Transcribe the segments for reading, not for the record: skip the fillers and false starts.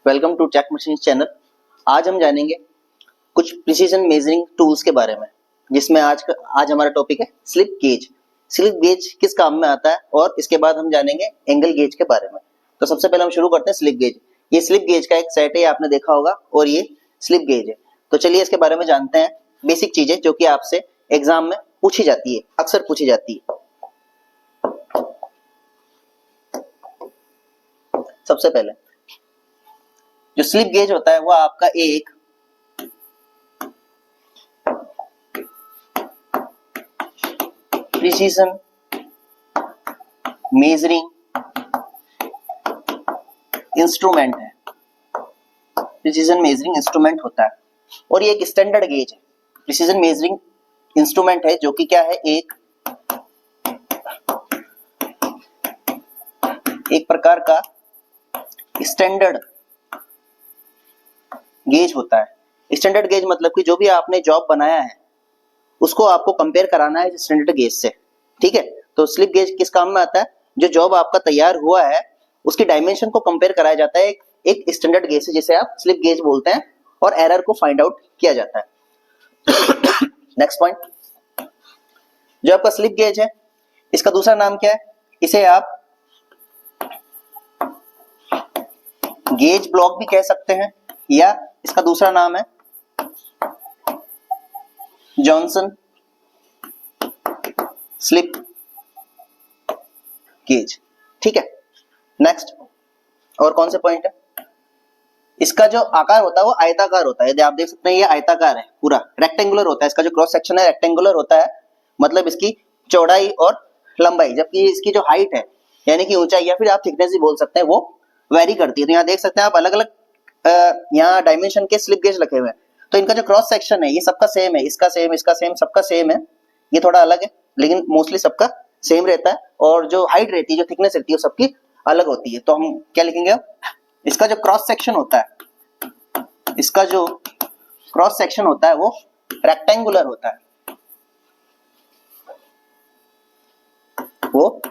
Welcome to check machine channel. आज हम जानेंगे कुछ प्रिसीजन मेजरिंग टूल्स के बारे में, जिसमें आज हमारा टॉपिक है स्लिप गेज। स्लिप गेज किस काम में आता है और इसके बाद हम जानेंगे एंगल गेज के बारे में। तो सबसे पहले हम शुरू करते हैं स्लिप गेज। ये स्लिप गेज का एक सेट है, आपने देखा होगा, और ये स्लिप गेज है। तो चलिए इसके बारे में जानते हैं बेसिक चीजें जो कि आपसे एग्जाम में पूछी जाती है, अक्सर पूछी जाती है। सबसे पहले जो स्लिप गेज होता है वो आपका एक प्रिसीजन मेजरिंग इंस्ट्रूमेंट है। प्रिसीजन मेजरिंग इंस्ट्रूमेंट होता है और ये एक स्टैंडर्ड गेज है। प्रिसीजन मेजरिंग इंस्ट्रूमेंट है जो कि क्या है, एक प्रकार का स्टैंडर्ड गेज होता है। स्टैंडर्ड गेज मतलब कि जो भी आपने जॉब बनाया है उसको आपको कंपेयर कराना है स्टैंडर्ड गेज से, ठीक है। तो स्लिप गेज किस काम में आता है, जो जॉब आपका तैयार हुआ है उसकी डायमेंशन को कंपेयर कराया जाता है एक स्टैंडर्ड गेज से, जिसे आप स्लिप गेज बोलते हैं, और एरर को फाइंड आउट किया जाता है। नेक्स्ट पॉइंट, जो आपका स्लिप गेज है इसका दूसरा नाम क्या है, इसे आप गेज ब्लॉक भी कह सकते हैं, या इसका दूसरा नाम है जॉनसन स्लिप गेज, ठीक है। नेक्स्ट, और कौन से पॉइंट है, इसका जो आकार होता है वो आयताकार होता है। यदि आप देख सकते हैं ये आयताकार है, पूरा रेक्टेंगुलर होता है। इसका जो क्रॉस सेक्शन है रेक्टेंगुलर होता है, मतलब इसकी चौड़ाई और लंबाई, जबकि इसकी जो हाइट है यानी कि ऊंचाई या फिर आप थिकनेस भी बोल सकते हैं, वो वेरी करती है। तो यहाँ देख सकते हैं आप अलग अलग यहाँ डायमेंशन के स्लिप गेज रखे हुए हैं। तो इनका जो क्रॉस सेक्शन है ये सबका सेम है, इसका सेम, इसका सेम, सबका सेम है। ये थोड़ा अलग है लेकिन मोस्टली सबका सेम रहता है, और जो हाइट रहती है, जो थिकनेस रहती है, वो सबकी अलग होती है। तो हम क्या लिखेंगे अब, इसका जो क्रॉस सेक्शन होता है, इसका जो क्रॉस सेक्शन होता है वो रेक्टेंगुलर होता है, वो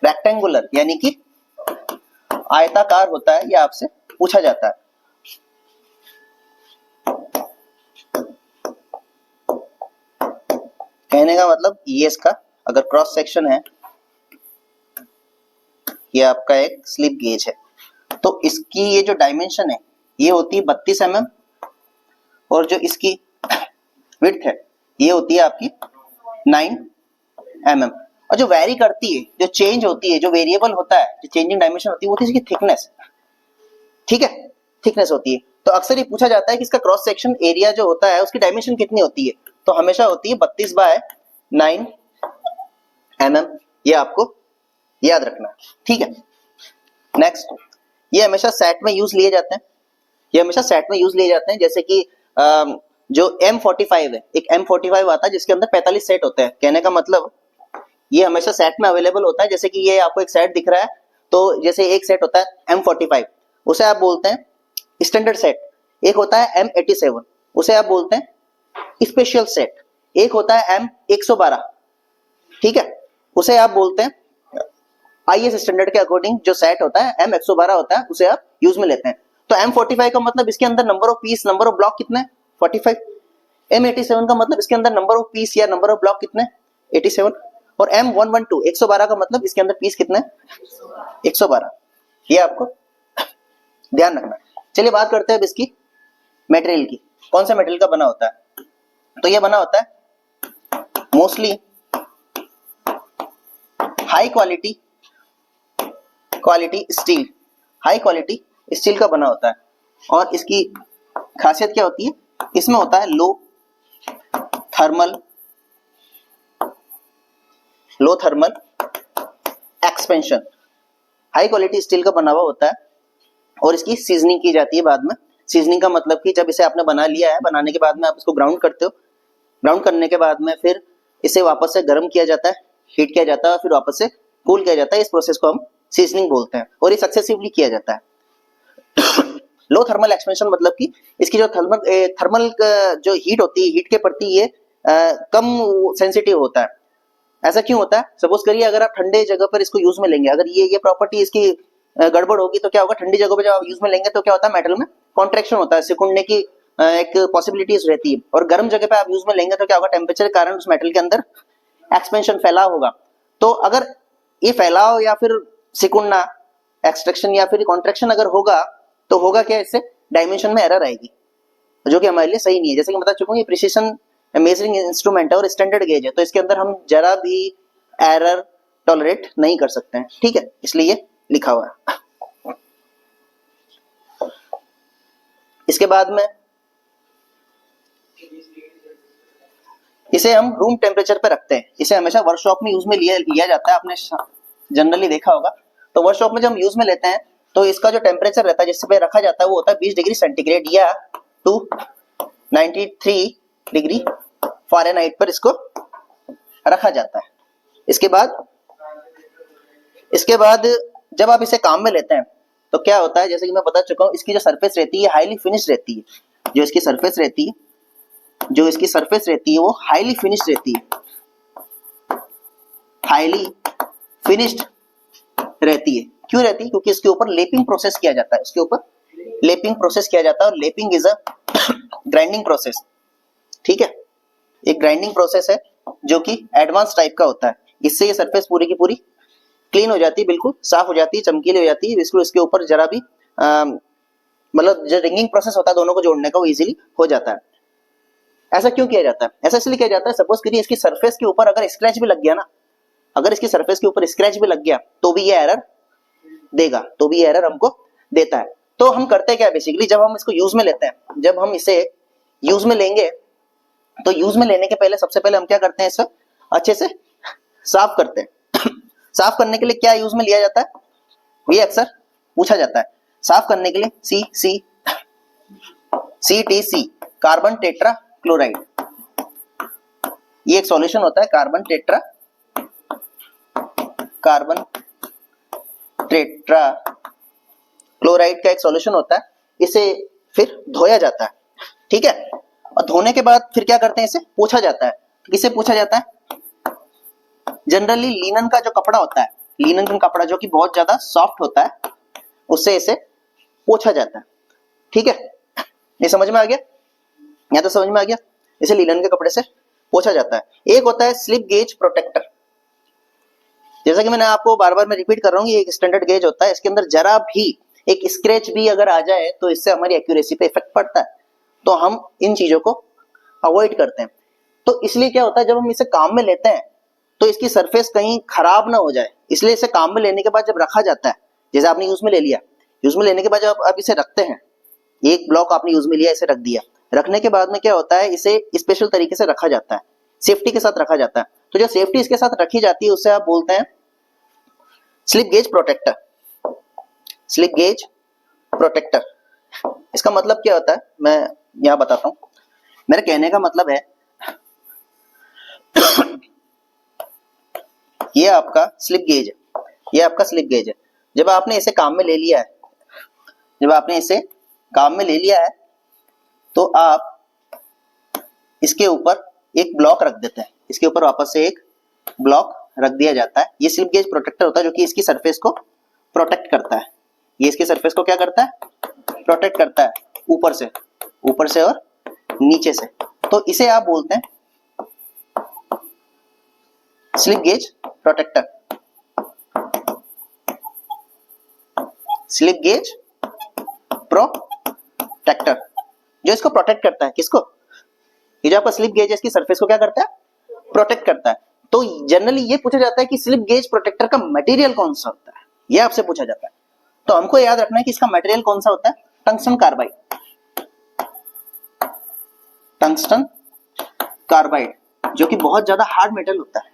रेक्टेंगुलर यानी कि आयताकार होता है। ये आपसे पूछा जाता है। कहने का मतलब ये इसका अगर क्रॉस सेक्शन है, ये आपका एक स्लिप गेज है, तो इसकी ये जो डायमेंशन है ये होती है 32 mm, और जो इसकी विड्थ है ये होती है आपकी 9 mm। और जो वेरी करती है, जो चेंज होती है, जो वेरिएबल होता है, जो चेंजिंग डायमेंशन होती है, वो होती है इसकी थिकनेस, ठीक है, थिकनेस होती है। तो अक्सर ये पूछा जाता है कि इसका क्रॉस सेक्शन एरिया जो होता है उसकी डायमेंशन कितनी होती है, तो हमेशा होती है 32/9 mm। ये आपको याद रखना है, ठीक है। नेक्स्ट, ये हमेशा सेट में यूज लिए जाते हैं, ये हमेशा सेट में यूज लिए जाते हैं। जैसे कि जो M45 है, एक M45 आता है जिसके अंदर 45 सेट होते हैं। कहने का मतलब ये हमेशा सेट में अवेलेबल होता है। जैसे कि ये आपको एक सेट दिख रहा है, तो जैसे एक सेट होता है M45, उसे आप बोलते हैं स्टैंडर्ड सेट। एक होता है M87, उसे आप बोलते हैं स्पेशल सेट। एक होता है M112, ठीक है, उसे आप बोलते हैं IS स्टैंडर्ड के अकॉर्डिंग जो सेट होता है M112 होता है, उसे आप यूज में लेते हैं। तो M45 का मतलब इसके अंदर number of peace, number of block कितने, 45। M87 का मतलब इसके अंदर नंबर ऑफ पीस या नंबर ऑफ ब्लॉक कितने, 87। और M112 112 का मतलब इसके अंदर पीस कितने, 112। ये आपको ध्यान रखना। चलिए बात करते हैं अब इसकी मटेरियल की। कौन सा मटेरियल का बना होता है, तो ये बना होता है mostly high quality steel, high quality steel का बना होता है। और इसकी खासियत क्या होती है, इसमें होता है लो thermal expansion. High quality steel का बना हुआ होता है और इसकी सीजनिंग की जाती है बाद में। सीजनिंग का मतलब कि जब इसे आपने बना लिया है, बनाने के बाद में आप इसको ग्राउंड करते हो, ग्राउंड करने के बाद में फिर इसे वापस से गर्म किया जाता है, हीट किया जाता है, फिर वापस से कूल किया जाता है। इस प्रोसेस को हम सीजनिंग बोलते हैं, और ये सक्सेसिवली किया जाता है। लो थर्मल एक्सपेंशन मतलब कि इसकी जो थर्मल जो हीट होती है, हीट के प्रति ये कम सेंसिटिव होता है। ऐसा क्यों होता है, सपोज करिए अगर आप ठंडे जगह पर इसको यूज में लेंगे, अगर ये प्रॉपर्टी इसकी गड़बड़ होगी तो क्या होगा, ठंडी जगह पे जब आप यूज में लेंगे तो क्या होता है, मेटल में कॉन्ट्रैक्शन होता है, सिकुड़ने की एक पॉसिबिलिटीज रहती है। और गर्म जगह पे आप यूज में लेंगे तो क्या होगा, टेम्परेचर के कारण उस मेटल के अंदर एक्सपेंशन फैलाव होगा। तो अगर ये फैलाव या फिर सिकुड़ना, एक्सट्रैक्शन या फिर कॉन्ट्रैक्शन अगर होगा तो होगा क्या, इससे डायमेंशन में एरर आएगी, जो कि हमारे लिए सही नहीं है। जैसे कि बता चुका हूँ, ये प्रिसिशन मेजरिंग इंस्ट्रूमेंट है और स्टैंडर्ड गेज है, तो इसके अंदर हम जरा भी एरर टॉलरेट नहीं कर सकते हैं, ठीक है, इसलिए ये लिखा हुआ है। इसके बाद में इसे हम रूम टेम्परेचर पे रखते हैं। इसे हमेशा वर्कशॉप में यूज में लिया जाता है, आपने जनरली देखा होगा। तो वर्कशॉप में जब हम यूज में लेते हैं तो इसका जो टेम्परेचर रहता है जिस पे रखा जाता है वो होता है 20 डिग्री सेंटीग्रेड या टू 93 डिग्री फ़ारेनहाइट पर इसको रखा जाता है। इसके बाद जब आप इसे काम में लेते हैं तो क्या होता है, जैसे कि मैं बता चुका हूँ, इसकी जो सरफेस रहती है हाईली फिनिश रहती है। जो इसकी सरफेस रहती है वो हाईली फिनिश रहती है, हाईली फिनिश्ड रहती है। क्यों रहती है? क्योंकि इसके ऊपर लेपिंग प्रोसेस किया जाता है, और lapping is a grinding process, ठीक है। एक ग्राइंडिंग प्रोसेस है जो कि एडवांस टाइप का होता है। इससे ये सरफेस पूरी की पूरी क्लीन हो जाती है, बिल्कुल साफ हो जाती है, चमकीली हो जाती है। इसके ऊपर जरा भी मतलब जो रिंगिंग प्रोसेस होता है दोनों को जोड़ने का, वो इजीली हो जाता है। ऐसा क्यों किया जाता है? ऐसा इसलिए किया जाता है, सपोज करिए इसकी सरफेस के ऊपर अगर स्क्रैच भी लग गया ना, तो भी ये एरर देगा, हमको देता है। तो हम करते क्या बेसिकली, जब हम इसको यूज में लेते हैं, जब हम इसे यूज में लेंगे तो यूज में लेने के पहले सबसे पहले हम क्या करते हैं, इसे अच्छे से साफ करते हैं। साफ करने के लिए क्या यूज में लिया जाता है, ये अक्सर पूछा जाता है। साफ करने के लिए CTC, कार्बन टेट्रा क्लोराइड, ये एक सॉल्यूशन होता है। कार्बन टेट्रा क्लोराइड का एक सॉल्यूशन होता है। इसे फिर धोया जाता है, ठीक है। और धोने के बाद फिर क्या करते हैं, इसे पोंछा जाता है। तो किससे पोंछा जाता है? जनरली लिनन का जो कपड़ा होता है, लिनन का कपड़ा जो कि बहुत ज्यादा सॉफ्ट होता है, उससे इसे पोंछा जाता है, ठीक है। ये समझ में आ गया? या तो समझ में आ गया, इसे लिनन के कपड़े से पोंछा जाता है। एक होता है स्लिप गेज प्रोटेक्टर। जैसा कि मैंने आपको बार बार मैं रिपीट कर रहा हूँ, ये एक स्टैंडर्ड गेज होता है। इसके अंदर जरा भी एक स्क्रैच भी अगर आ जाए तो इससे हमारी एक्यूरेसी पे इफेक्ट पड़ता है, तो हम इन चीजों को अवॉइड करते हैं। तो इसलिए क्या होता है, जब हम इसे काम में लेते हैं तो इसकी सरफेस कहीं खराब ना हो जाए, इसलिए इसे काम में लेने के बाद जब रखा जाता है, जैसे आपने यूज में ले लिया, यूज में लेने के बाद जब आप इसे रखते हैं, एक ब्लॉक आपने यूज में लिया, इसे रख दिया, रखने के बाद में क्या होता है, इसे स्पेशल तरीके से रखा जाता है, सेफ्टी के साथ रखा जाता है। तो जो सेफ्टी इसके साथ रखी जाती है उसे आप बोलते हैं slip gauge protector. Slip gauge protector, इसका मतलब क्या होता है मैं यहां बताता हूं। मेरे कहने का मतलब है ये आपका स्लिप गेज है, जब आपने इसे काम में ले लिया है, तो आप इसके ऊपर एक ब्लॉक रख देते हैं, इसके ऊपर वापस से एक ब्लॉक रख दिया जाता है। ये स्लिप गेज प्रोटेक्टर होता है जो कि इसकी सरफेस को प्रोटेक्ट करता है। ये इसकी सरफेस को क्या करता है, प्रोटेक्ट करता है, ऊपर से और नीचे से। तो इसे आप बोलते हैं slip gauge protector. Slip gauge protector जो इसको प्रोटेक्ट करता है, किसको? ये जो आपका स्लिप गेज है इसकी सरफेस को क्या करता है, प्रोटेक्ट करता है। तो जनरली ये पूछा जाता है कि स्लिप गेज प्रोटेक्टर का मटेरियल कौन सा होता है, ये आपसे पूछा जाता है। तो हमको याद रखना है कि इसका मटेरियल कौन सा होता है, टंगस्टन कार्बाइड, जो कि बहुत ज्यादा हार्ड मेटल होता है।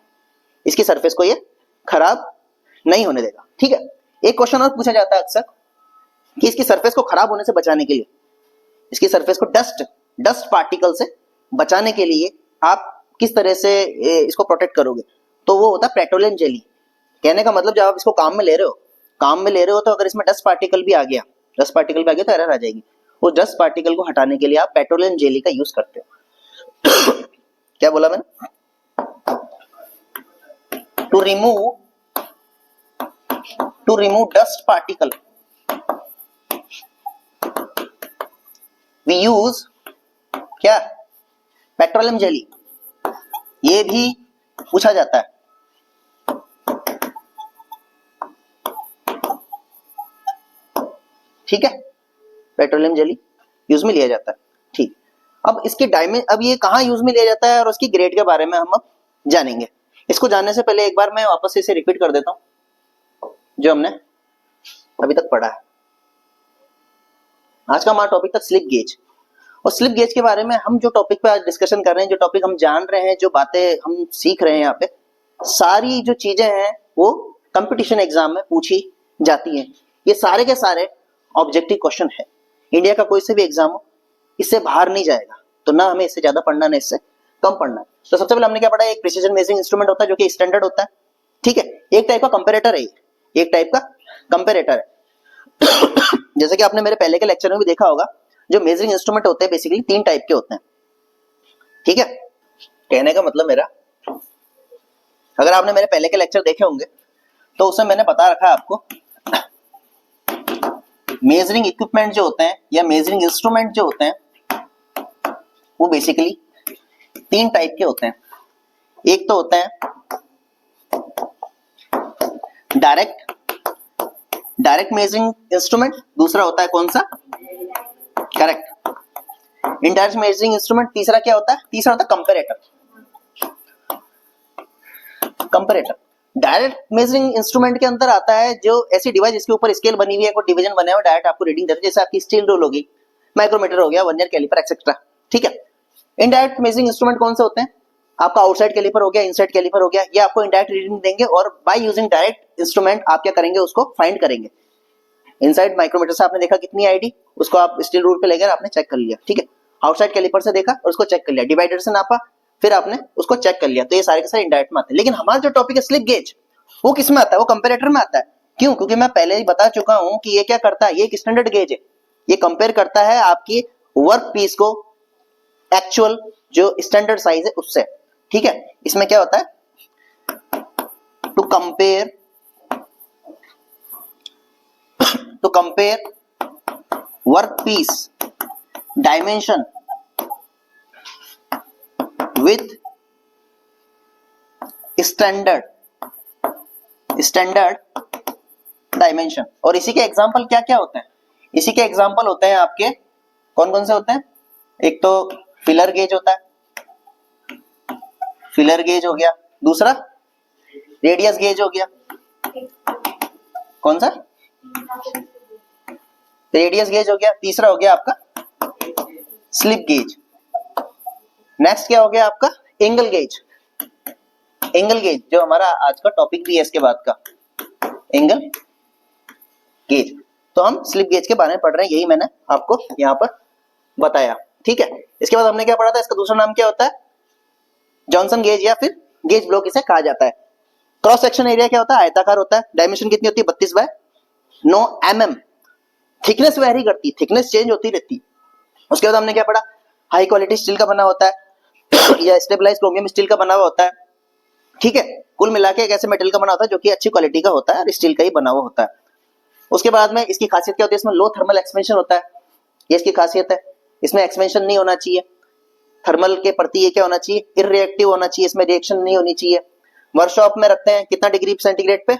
इसकी सरफेस को ये खराब नहीं होने देगा, ठीक है। एक क्वेश्चन और पूछा जाता है अक्सर कि इसकी सरफेस को खराब होने से बचाने के लिए, इसकी सरफेस को डस्ट पार्टिकल से बचाने के लिए आप किस तरह से इसको प्रोटेक्ट करोगे? तो वो होता है पेट्रोलियम जेली। कहने का मतलब जब आप इसको काम में ले रहे हो तो अगर इसमें डस्ट पार्टिकल भी आ गया तो एरर आ जाएगी। उस डस्ट पार्टिकल को हटाने के लिए आप पेट्रोलियम जेली का यूज करते हो। क्या बोला मैंने? To to remove dust particle we use क्या, पेट्रोलियम जेली। ये भी पूछा जाता है। ठीक है, पेट्रोलियम जेली यूज में लिया जाता है। ठीक, अब इसके अब ये कहाँ यूज में लिया जाता है और उसकी ग्रेड के बारे में हम अब जानेंगे। इसको जानने से पहले एक बार मैं वापस इसे रिपीट कर देता हूं जो हमने अभी तक पढ़ा है। आज का हमारा टॉपिक था स्लिप गेज, और स्लिप गेज के बारे में हम जो टॉपिक पे आज डिस्कशन कर रहे हैं, जो टॉपिक हम जान रहे हैं, जो बातें हम सीख रहे हैं यहाँ पे, सारी जो चीजें हैं वो कंपटीशन एग्जाम में पूछी जाती हैं। ये सारे के सारे ऑब्जेक्टिव क्वेश्चन है। इंडिया का कोई से भी एग्जाम हो इससे बाहर नहीं जाएगा, तो ना हमें इससे ज्यादा पढ़ना ना इससे कम पढ़ना है। तो सबसे पहले हमने क्या पढ़ा, एक प्रिसीजन मेजरिंग इंस्ट्रूमेंट होता है जो कि स्टैंडर्ड होता है। ठीक है, एक टाइप का कंपैरेटर है, एक टाइप का कंपैरेटर है। जैसे कि आपने मेरे पहले के लेक्चर में भी देखा होगा, जो मेजरिंग इंस्ट्रूमेंट होते हैं बेसिकली 3 टाइप के होते हैं। ठीक है, कहने का मतलब मेरा, अगर आपने मेरे पहले के लेक्चर देखे होंगे तो उसमें मैंने बता रखा है आपको, मेजरिंग इक्विपमेंट जो होते हैं या मेजरिंग इंस्ट्रूमेंट जो होते हैं वो बेसिकली 3 टाइप के होते हैं। एक तो होते हैं डायरेक्ट मेजरिंग इंस्ट्रूमेंट, दूसरा होता है कौन सा, करेक्ट, इनडायरेक्ट मेजरिंग इंस्ट्रूमेंट, तीसरा क्या होता है, तीसरा होता है कंपैरेटर। डायरेक्ट मेजरिंग इंस्ट्रूमेंट के अंदर आता है जो ऐसी डिवाइस जिसके ऊपर स्केल बनी हुई है, कोई डिवीजन बना हुआ, डायरेक्ट आपको रीडिंग देता है, जैसे आपकी स्टील रूल होगी, माइक्रोमीटर हो गया, वर्नियर कैलिपर एक्सेट्रा। ठीक है, इनडायरेक्ट मेजरिंग इंस्ट्रूमेंट कौन से होते हैं, आपका आउटसाइड कैलिपर हो गया, इनसाइड कैलिपर हो गया, ये आपको इनडायरेक्ट रीडिंग देंगे और बाय यूजिंग डायरेक्ट इंस्ट्रूमेंट आप क्या करेंगे, उसको फाइंड करेंगे। इनसाइड माइक्रोमीटर से आपने देखा कितनी आईडी, उसको आप स्टील रूल पे लेकर आपने चेक कर लिया। ठीक है, आउटसाइड कैलिपर से देखा और उसको चेक कर लिया, डिवाइडर से नापा फिर आपने उसको चेक कर लिया, तो ये सारे के सारे इनडायरेक्ट में आते हैं। लेकिन हमारा जो टॉपिक है स्लिप गेज, वो किस में आता है, वो कंपैरेटर में आता है। क्यों, क्योंकि मैं पहले ही बता चुका हूं कि ये क्या करता है, ये एक स्टैंडर्ड गेज है, ये कंपेयर करता है आपकी वर्क पीस को एक्चुअल जो स्टैंडर्ड साइज है उससे। ठीक है, इसमें क्या होता है, to compare work piece dimension with standard dimension. और इसी के एग्जांपल क्या क्या होते हैं, इसी के एग्जांपल होते हैं आपके कौन कौन से होते हैं, एक तो फिलर गेज होता है, फिलर गेज हो गया, दूसरा रेडियस गेज हो गया, कौन सा, रेडियस गेज हो गया, तीसरा हो गया आपका स्लिप गेज, नेक्स्ट क्या हो गया आपका एंगल गेज। एंगल गेज जो हमारा आज का टॉपिक भी है इसके बाद का, एंगल गेज। तो हम स्लिप गेज के बारे में पढ़ रहे हैं, यही मैंने आपको यहाँ पर बताया। ठीक है, इसके बाद हमने क्या पढ़ा था, इसका दूसरा नाम क्या होता है, जॉनसन गेज या फिर गेज ब्लॉक इसे कहा जाता है। क्रॉस सेक्शन एरिया क्या होता है, आयताकार होता है, डायमेंशन कितनी होती है 32/9 mm, थिकनेस वेरी करती है, थिकनेस चेंज होती रहती है। उसके बाद हमने क्या पढ़ा, हाई क्वालिटी स्टील का बना होता है या स्टेबलाइज क्रोमियम स्टील का बना हुआ होता है। ठीक है, कुल मिला के एक ऐसे मेटल का बना होता है जो कि अच्छी क्वालिटी का होता है और स्टील का ही बना हुआ होता है। उसके बाद में इसकी खासियत क्या होती है, इसमें लो थर्मल एक्सपेंशन होता है, ये इसकी खासियत है, इसमें एक्सपेंशन नहीं होना चाहिए, थर्मल के प्रति ये क्या होना चाहिए, इररिएक्टिव होना चाहिए, इसमें रिएक्शन नहीं होनी चाहिए। वर्कशॉप में रखते हैं कितना डिग्री सेंटीग्रेड पे,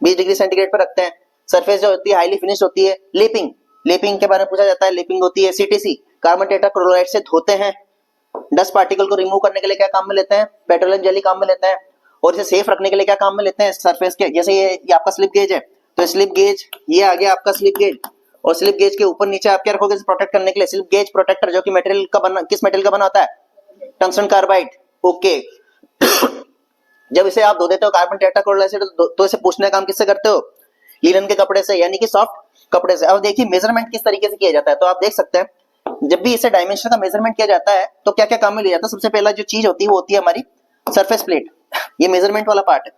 20 डिग्री सेंटीग्रेड पे रखते हैं। सरफेस जो होती है हाईली फिनिश होती है। लेपिंग के बारे में पूछा जाता है, लेपिंग होती है। सीटीसी कार्बन टेट्राक्लोराइड से धोते हैं, डस्ट पार्टिकल को रिमूव करने के लिए क्या काम में लेते हैं, पेट्रोलियम जेली काम में लेते हैं, और इसे सेफ रखने के लिए क्या काम में लेते हैं, सरफेस के, जैसे ये आपका स्लिप गेज है, तो स्लिप गेज ये आ गया आपका स्लिप गेज, और स्लिप गेज के ऊपर नीचे आप क्या रखोगे प्रोटेक्ट करने के लिए, स्लिप गेज प्रोटेक्टर, जो कि मटेरियल का बना, किस मटेरियल का बना होता है, टंगस्टन कार्बाइड। ओके जब इसे आप धो देते हो कार्बन टेट्राक्लोराइड से, तो इसे पूछने का काम किससे करते हो, लिनन के कपड़े से, यानी कि सॉफ्ट कपड़े से। अब देखिए मेजरमेंट किस तरीके से किया जाता है, तो आप देख सकते हैं जब भी इसे डायमेंशन का मेजरमेंट किया जाता है तो क्या क्या काम में लिया जाता है। सबसे पहला जो चीज होती है वो होती है हमारी सरफेस प्लेट, ये मेजरमेंट वाला पार्ट है।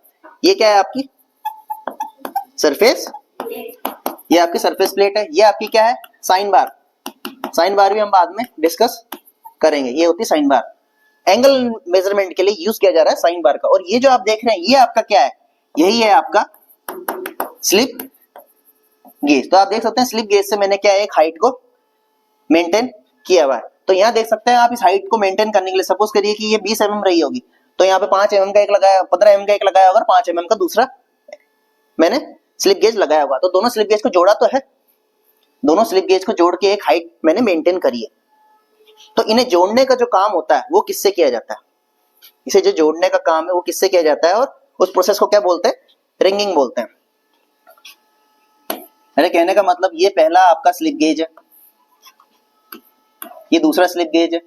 ये क्या है आपकी सरफेस, ये आपकी सरफेस प्लेट है। ये आपकी क्या है साइन बार, साइन बार भी हम बाद में डिस्कस करेंगे, ये होती है साइन बार। एंगल मेजरमेंट के लिए यूज किया जा रहा है साइन बार का। और ये जो आप देख रहे हैं ये आपका क्या है, यही है आपका स्लिप गेज। तो आप देख सकते हैं स्लिप गेज से मैंने क्या है, एक हाइट को मेंटेन किया हुआ है। तो यहाँ देख सकते हैं आप, इस हाइट को मेंटेन करने के लिए सपोज करिए कि ये 20 mm रही होगी, तो यहाँ पे 5 mm का एक लगाया, 15 mm का एक लगाया होगा, 5 mm का दूसरा मैंने स्लिप गेज लगाया होगा। तो दोनों स्लिप गेज को जोड़ा तो है, दोनों स्लिप गेज को जोड़ के एक हाइट मैंने मेंटेन करी है। तो इन्हें जोड़ने का जो काम होता है वो किससे किया जाता है, इसे जो जोड़ने का काम है वो किससे किया जाता है, और उस प्रोसेस को क्या बोलते हैं, रिंगिंग बोलते हैं। मेरे कहने का मतलब ये पहला आपका स्लिप गेज है, ये दूसरा स्लिप गेज है,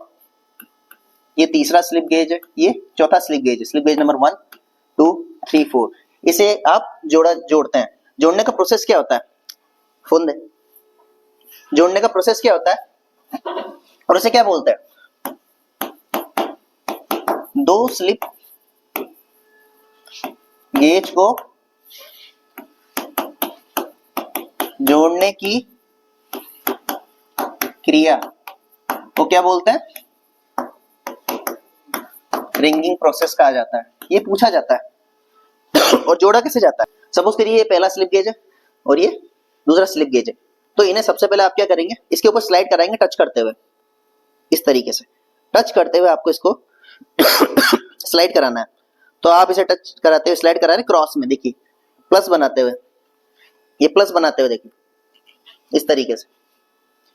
ये तीसरा स्लिप गेज है, ये चौथा स्लिप गेज है, स्लिप गेज नंबर 1 2 3 4। इसे आप जोड़ते हैं। जोड़ने का प्रोसेस क्या होता है, फोन दे, जोड़ने का प्रोसेस क्या होता है और उसे क्या बोलते हैं, दो स्लिप गेज को जोड़ने की क्रिया वो क्या बोलते हैं, रिंगिंग प्रोसेस कहा जाता है। ये पूछा जाता है और जोड़ा कैसे जाता है। सपोज करिए ये पहला स्लिप गेज है और ये दूसरा स्लिप गेज है, तो इन्हें सबसे पहले आप क्या करेंगे, इसके ऊपर स्लाइड कराएंगे टच करते हुए, इस तरीके से टच करते हुए आपको इसको स्लाइड कराना है। तो आप इसे टच कराते हुए स्लाइड करा रहे क्रॉस में, देखिए प्लस बनाते हुए, ये प्लस बनाते हुए देखिए इस तरीके से,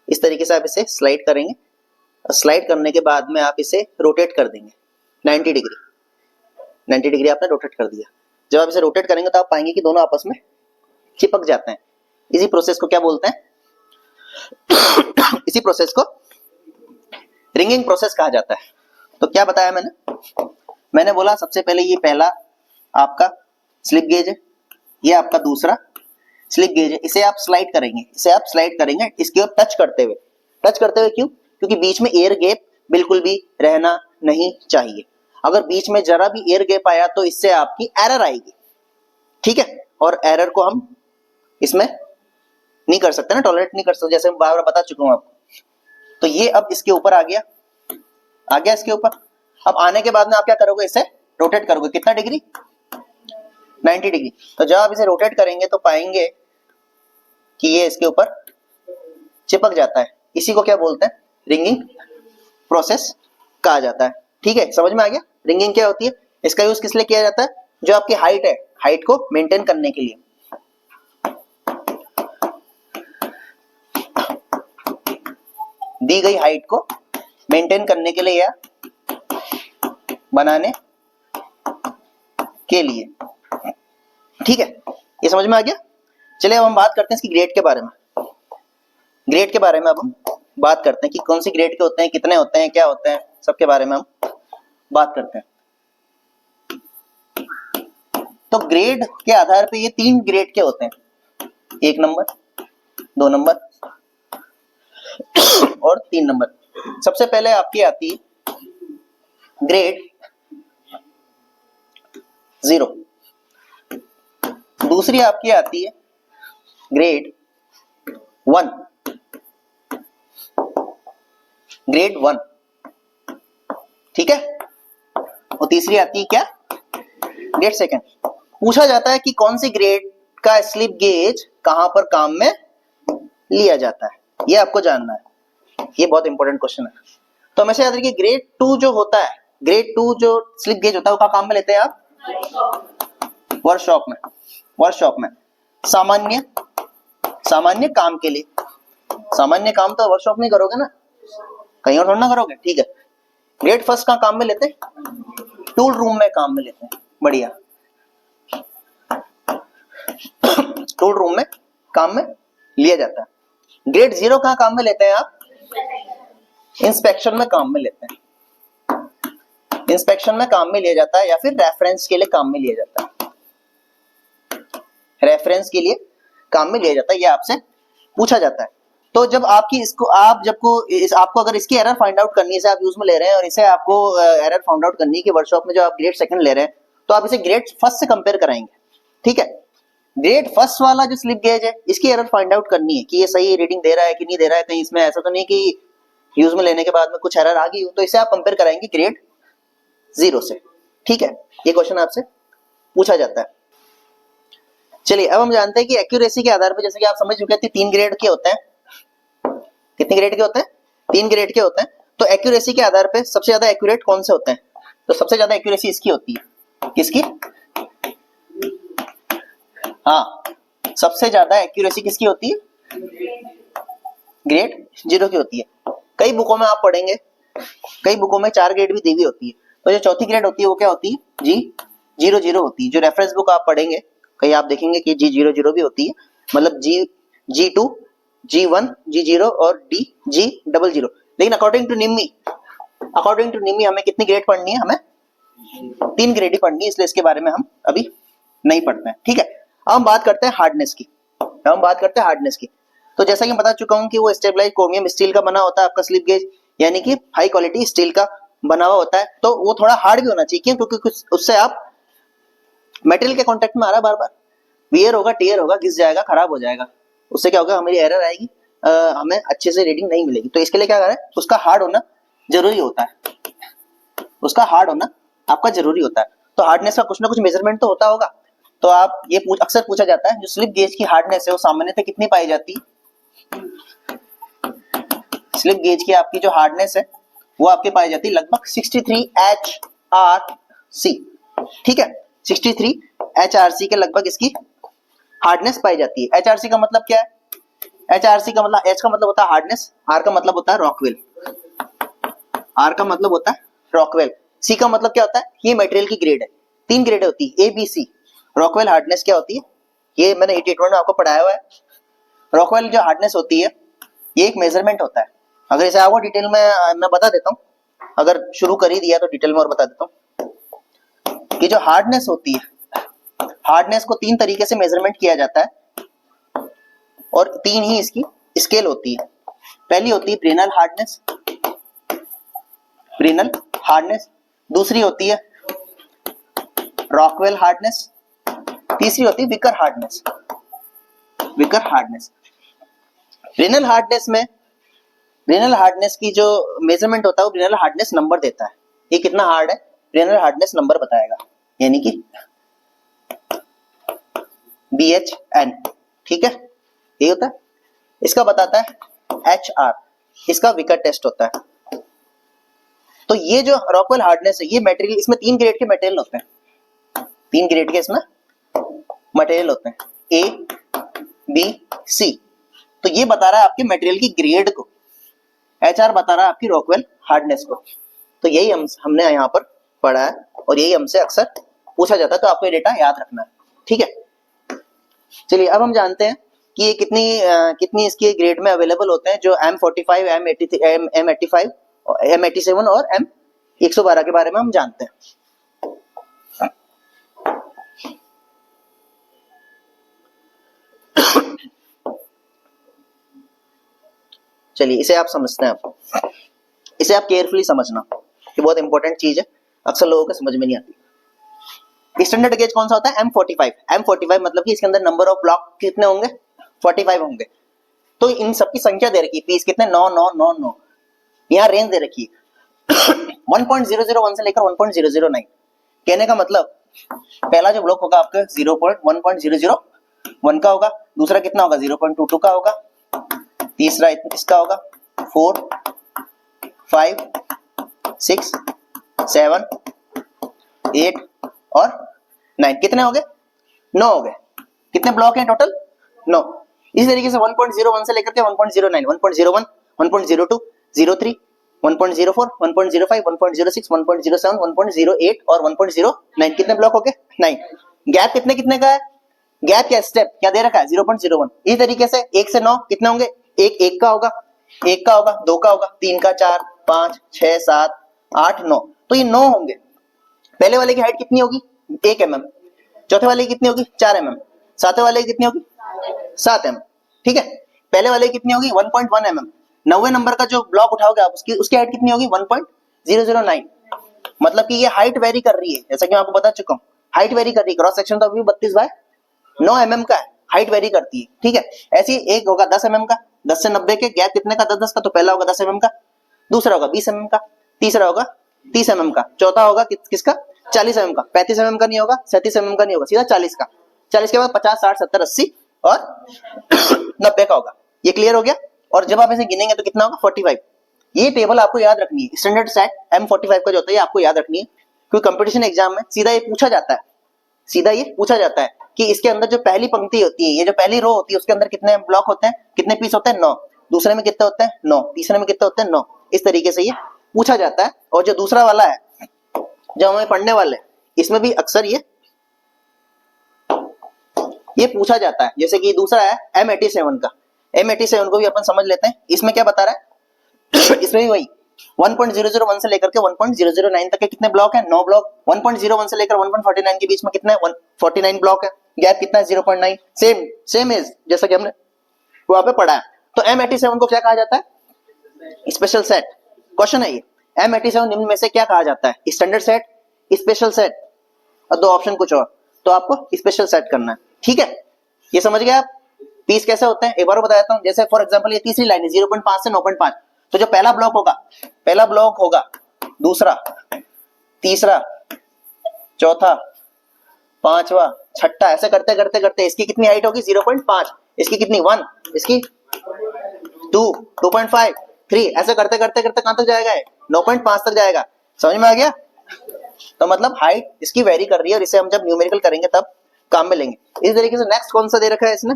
इस तरीके से आप इसे स्लाइड करेंगे। स्लाइड करने के बाद में आप इसे रोटेट कर देंगे 90 डिग्री, 90 डिग्री आपने रोटेट कर दिया। जब आप इसे रोटेट करेंगे तो आप पाएंगे कि दोनों आपस में चिपक जाते हैं। इसी प्रोसेस को क्या बोलते हैं, इसी प्रोसेस को रिंगिंग प्रोसेस कहा जाता है। तो क्या बताया मैंने बोला सबसे पहले ये पहला आपका स्लिप गेज है, ये आपका दूसरा स्लिप गेज है, इसे आप स्लाइड करेंगे, इसे आप स्लाइड करेंगे इसके ऊपर टच करते हुए क्यों, क्योंकि बीच में एयर गैप बिल्कुल भी रहना नहीं चाहिए। अगर बीच में जरा भी एयर गैप आया तो इससे आपकी एरर आएगी, ठीक है, और एरर को हम इसमें नहीं कर सकते ना, टॉलरेट नहीं कर सकते, जैसे मैं बार बार बता चुका हूं आपको। तो ये अब इसके ऊपर आ गया इसके ऊपर। अब आने के बाद में आप क्या करोगे, इसे रोटेट करोगे कितना डिग्री, 90 डिग्री। तो जब आप इसे रोटेट करेंगे तो पाएंगे कि ये इसके ऊपर चिपक जाता है। इसी को क्या बोलते हैं, रिंगिंग प्रोसेस कहा जाता है। ठीक है, समझ में आ गया रिंगिंग क्या होती है। इसका यूज किस लिए किया जाता है, जो आपकी हाइट है, हाइट को मेंटेन करने के लिए। दी गई हाइट को मेंटेन करने के लिए या बनाने के लिए, ठीक है, ये समझ में आ गया। चलिए अब हम बात करते हैं इसकी ग्रेड के बारे में। ग्रेड के बारे में अब हम बात करते हैं कि कौन सी ग्रेड के होते हैं, कितने होते हैं, क्या होते हैं, सबके बारे में हम बात करते हैं। तो ग्रेड के आधार पे ये 3 ग्रेड के होते हैं, 1 नंबर, 2 नंबर और 3 नंबर। सबसे पहले आपकी आती है ग्रेड 0, दूसरी आपकी आती है ग्रेड 1, ग्रेड 1, ठीक है, और तीसरी आती है क्या, ग्रेड 2। पूछा जाता है कि कौन सी ग्रेड का स्लिप गेज कहां पर काम में लिया जाता है, ये आपको जानना है। ये बहुत इंपॉर्टेंट क्वेश्चन है। तो हमेशा याद रखिए ग्रेड 2 जो होता है, ग्रेड 2 जो स्लिप गेज होता है वो कहाँ काम में लेते हैं आप, वर्कशॉप में। वर्कशॉप में सामान्य काम के लिए, सामान्य काम तो वर्कशॉप में करोगे ना, कहीं और थोड़ा ना करोगे, ठीक है। ग्रेड 1 कहाँ काम में लेते हैं, टूल रूम में काम में लेते हैं, बढ़िया, टूल रूम में काम में लिया जाता है। ग्रेड 0 कहाँ काम में लेते हैं आप, इंस्पेक्शन में काम में लेते हैं, इंस्पेक्शन में काम में लिया जाता है, या फिर रेफरेंस के लिए काम में लिया जाता है, रेफरेंस के लिए काम में लिया जाता है, ये आपसे पूछा जाता है। तो जब आपकी इसको आपको अगर इसकी एरर फाइंड आउट करनी है, इसे आप यूज में ले रहे हैं और इसे आपको एरर फाइंड आउट करनी है कि वर्कशॉप में जो आप ग्रेड 2 ले रहे हैं, तो आप इसे ग्रेड 1 से कंपेयर कराएंगे, ठीक है। ग्रेड 1 वाला जो स्लिप गेज है, इसकी एरर फाइंड आउट करनी है कि ये सही रीडिंग दे रहा है कि नहीं दे रहा है, कहीं इसमें ऐसा तो नहीं कि यूज में लेने के बाद में कुछ एरर आ गई हो, तो इसे आप कंपेयर कराएंगे ग्रेड 0 से, ठीक है। ये क्वेश्चन आपसे पूछा जाता है। चलिए अब हम जानते हैं कि एक्यूरेसी के आधार पर, जैसे कि आप समझ चुके थे, 3 ग्रेड के होते हैं। कितने ग्रेड के होते हैं? 3 ग्रेड के होते हैं। तो एक्यूरेसी के आधार पे सबसे ज्यादा एक्यूरेट कौन से होते हैं? तो सबसे ज्यादा एक्यूरेसी इसकी होती है। किसकी? हाँ, सबसे ज्यादा एक्यूरेसी किसकी होती है? ग्रेड 0 की होती है। कई बुकों में आप पढ़ेंगे, कई बुकों में 4 ग्रेड भी दी हुई होती है। तो जो चौथी ग्रेड होती है वो क्या होती है? G00 होती है। जो रेफरेंस बुक आप पढ़ेंगे कहीं आप देखेंगे कि G00 भी होती है, मतलब G2, G1, G0 और G00। लेकिन अकॉर्डिंग टू निम्मी हमें कितनी ग्रेड पढ़नी है? हमें 3 ग्रेड ही पढ़नी है, इसलिए इसके बारे में हम अभी नहीं पढ़ते हैं। ठीक है, अब हम बात करते हैं हार्डनेस की। तो जैसा कि मैं बता चुका हूं कि वो स्टेबलाइज्ड क्रोमियम स्टील का बना होता है आपका स्लिप गेज, यानी कि हाई क्वालिटी स्टील का बना हुआ होता है। तो वो थोड़ा हार्ड भी होना चाहिए, क्यों? क्योंकि उससे आप मटेरियल के कांटेक्ट में आ रहा है, बार बार वियर होगा, टियर होगा, घिस जाएगा, खराब हो जाएगा। उससे क्या होगा? हमारी एरर आएगी, हमें अच्छे से रीडिंग नहीं मिलेगी। तो इसके लिए क्या करें? उसका हार्ड होना जरूरी होता है, उसका हार्ड होना आपका जरूरी होता है। तो हार्डनेस का कुछ ना कुछ मेजरमेंट तो होता होगा। तो आप ये अक्सर पूछा जाता है, जो स्लिप गेज की हार्डनेस है वो सामान्यतः कितनी पाई जाती है? स्लिप गेज की आपकी जो हार्डनेस है वो आपके पाई जाती है लगभग 63 HRC। ठीक है, 63 HRC के लगभग इसकी हार्डनेस पाई जाती है। HRC का मतलब क्या है? HRC का मतलब, H का मतलब होता है हार्डनेस, R का मतलब होता है रॉकवेल, C का मतलब क्या होता है? ये मटेरियल की ग्रेड है। 3 ग्रेड होती है, ABC। रॉकवेल हार्डनेस क्या होती है? ये मैंने 88 में आपको पढ़ाया हुआ है। रॉकवेल जो हार्डनेस होती है ये एक मेजरमेंट होता है। अगर इसे आपको डिटेल में मैं बता देता हूँ, अगर शुरू कर ही दिया तो डिटेल में और बता देता हूँ कि जो हार्डनेस होती है, हार्डनेस को 3 तरीके से मेजरमेंट किया जाता है और 3 ही इसकी स्केल होती है। पहली होती है ब्रेनल हार्डनेस, दूसरी होती है रॉकवेल हार्डनेस, तीसरी होती है विकर हार्डनेस। ब्रेनल हार्डनेस की जो मेजरमेंट होता है वो ब्रेनल हार्डनेस नंबर देता है। ये कितना हार्ड है, ब्रेनल हार्डनेस नंबर बताएगा, यानी कि BHN। ठीक है, ये होता है। इसका बताता है HR, इसका विकर टेस्ट होता है। तो ये जो रॉकवेल हार्डनेस है, ये मटेरियल, इसमें 3 ग्रेड के मटेरियल होते हैं, 3 ग्रेड के इसमें मटेरियल होते हैं, A, B, C। तो ये बता रहा है आपके मटेरियल की ग्रेड को, HR बता रहा है आपकी रॉकवेल हार्डनेस को। तो यही हमने यहाँ पर पढ़ा है और यही हमसे अक्सर पूछा जाता है, तो आपको ये डेटा याद रखना है। ठीक है, चलिए अब हम जानते हैं कि ये कितनी इसकी ग्रेड में अवेलेबल होते हैं, जो M45, M85, M87 और M112 के बारे में हम जानते हैं। चलिए इसे आप समझते हैं, इसे आप केयरफुली समझना, ये बहुत इंपॉर्टेंट चीज है, अक्सर लोगों को समझ में नहीं आती। स्टैंडर्ड गेज कौन सा होता है? M45 मतलब कि इसके अंदर नंबर ऑफ ब्लॉक कितने होंगे? 45 होंगे। तो इन सबकी संख्या दे रखी है, पीस कितने? 9 9 9 9। यहाँ रेंज दे रखी है 1.001 से लेकर 1.009। कहने का मतलब पहला जो ब्लॉक होगा आपका 1.001 का होगा, दूसरा कितना होगा? 0.22 का होगा, तीसरा इसका होगा 4 5 6 7 8 और 9। कितने हो गए? 9 हो गए। कितने ब्लॉक हैं टोटल? 9। इसी तरीके से 1.01 से लेकर के 1.09, 1.01, 1.02, 03, 1.04, 1.05, 1.06, 1.07, 1.08 और 1.09। कितने ब्लॉक हो गए? 9। गैप कितने कितने का है? गैप क्या स्टेप क्या दे रखा है? 0.01। इसी तरीके से 1 से 9 कितने होंगे? 1 का होगा, 1 का होगा, 2 का होगा, 3 का, 4 5 6 7 8 9। तो ये 9 होंगे। पहले वाले की हाइट कितनी होगी? 1 mm। चौथे वाले की कितनी होगी? 4 mm। सातवें वाले की कितनी होगी? 7 mm। ठीक है, पहले वाले की कितनी होगी? 1.1 mm। 90 नंबर का जो ब्लॉक उठाओगे आप, उसकी हाइट कितनी होगी? 1.009। मतलब कि ये हाइट वेरी कर रही है, जैसा कि मैं आपको बता चुका हूँ, हाइट वेरी कर रही है। क्रॉस सेक्शन तो अभी 32/9 mm का है, हाइट वेरी करती है। ठीक है, ऐसे एक होगा 10 mm का, 10 से 90 के गैप कितने का? 10 10 का। तो पहला होगा 10 mm का, दूसरा होगा 20 mm का, तीसरा होगा 30 mm का, चौथा होगा किसका? 40 mm का। 35 mm का नहीं होगा, 37 mm का नहीं होगा, सीधा 40 का। 40 के बाद 50, 60, 70, 80 और 90 का होगा। ये क्लियर हो गया। और जब आप इसे गिनेंगे तो कितना होगा 45। ये टेबल आपको याद रखनी है, स्टैंडर्ड सेट M45 का जो होता है आपको याद रखनी है, क्योंकि कंपटीशन एग्जाम में सीधा ये पूछा जाता है, सीधा ये पूछा जाता है कि इसके अंदर जो पहली पंक्ति होती है, ये जो पहली रो होती है, उसके अंदर कितने ब्लॉक होते हैं, कितने पीस होते हैं 9, दूसरे में कितने होते हैं 9, तीसरे में कितने होते हैं 9। इस तरीके से ये पूछा जाता है। और जो दूसरा वाला है जो हमें पढ़ने वाले हैं, इसमें भी अक्सर ये पूछा जाता है। जैसे कि दूसरा है M87 का, M87 को भी अपन समझ लेते हैं। इसमें क्या बता रहा है इसमें भी वही 1.001 से लेकर के 1.009 तक के कितने ब्लॉक है 9 ब्लॉक। 1.01 से लेकर 1.49 के बीच में कितने 149 ब्लॉक है। गैप कितना है 0.9, सेम इज जैसा कि हमने वहां पे पढ़ा है। तो M87 को क्या कहा जाता है, स्पेशल सेट। क्वेश्चन है ये, M87 निम्न में से क्या कहा जाता है, स्टैंडर्ड सेट, स्पेशल सेट, और दो ऑप्शन कुछ और, तो आपको स्पेशल सेट करना है। ठीक है, ये समझ गए आप पीस कैसे होते हैं। एक बार बता देता हूं, जैसे फॉर एग्जांपल ये तीसरी लाइन है 0.5 से 9.5, तो जो पहला ब्लॉक होगा, पहला ब्लॉक होगा, दूसरा, तीसरा, चौथा, पांचवा, छठा, ऐसे करते करते करते इसकी कितनी हाइट होगी 0.5, इसकी कितनी 1, इसकी 2, 2.5, 3, ऐसे करते करते करते कहां तक जाएगा 9.5 तक जाएगा। समझ में आ गया। तो मतलब हाइट इसकी वेरी कर रही है और इसे हम जब न्यूमेरिकल करेंगे तब काम में लेंगे। इस तरीके से नेक्स्ट कौन सा दे रखा है इसने,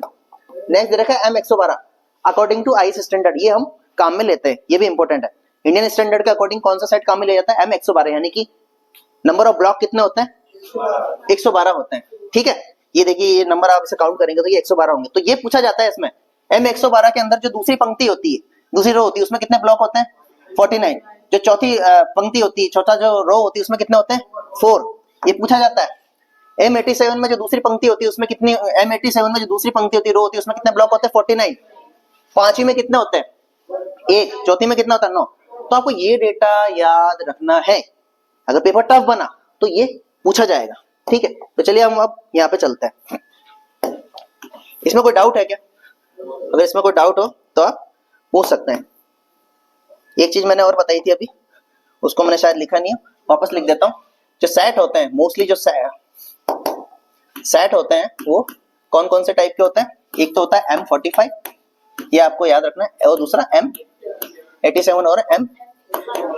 नेक्स्ट दे रखा है M112 according to IS standard, ये हम काम में लेते हैं, ये भी इंपॉर्टेंट है। इंडियन स्टैंडर्ड के अकॉर्डिंग कौन सा सेट काम में ले जाता है M112, यानी कि नंबर ऑफ ब्लॉक कितने होते हैं 112 होते हैं। ठीक है, ये देखिए ये नंबर आप इसे काउंट करेंगे तो ये 112 होंगे। तो ये पूछा जाता है इसमें M112 के अंदर जो दूसरी पंक्ति होती है, दूसरी रो होती है, उसमें कितने ब्लॉक होते हैं 49। जो चौथी पंक्ति होती है, चौथा जो रो होती है, उसमें कितने होते हैं 4, ये पूछा जाता है। M87 में जो दूसरी पंक्ति होती है उसमें कितनी, M87 में जो दूसरी पंक्ति होती है रो होती है, उसमें कितने ब्लॉक होते हैं 49। पांचवी में कितने होते हैं 1, चौथी में कितना होता है 9। तो आपको ये डेटा याद रखना है, अगर पेपर टफ बना तो ये पूछा जाएगा। ठीक है, तो चलिए हम अब यहाँ पे चलते हैं। इसमें कोई डाउट है क्या, अगर इसमें कोई डाउट हो तो आप पूछ सकते हैं। एक चीज मैंने और बताई थी अभी, उसको मैंने शायद लिखा नहीं है, वापस लिख देता हूँ। जो सेट होते हैं मोस्टली, जो सेट होते हैं वो कौन कौन से टाइप के होते हैं, एक तो होता है M45, ये आपको याद रखना है, और दूसरा M87 और M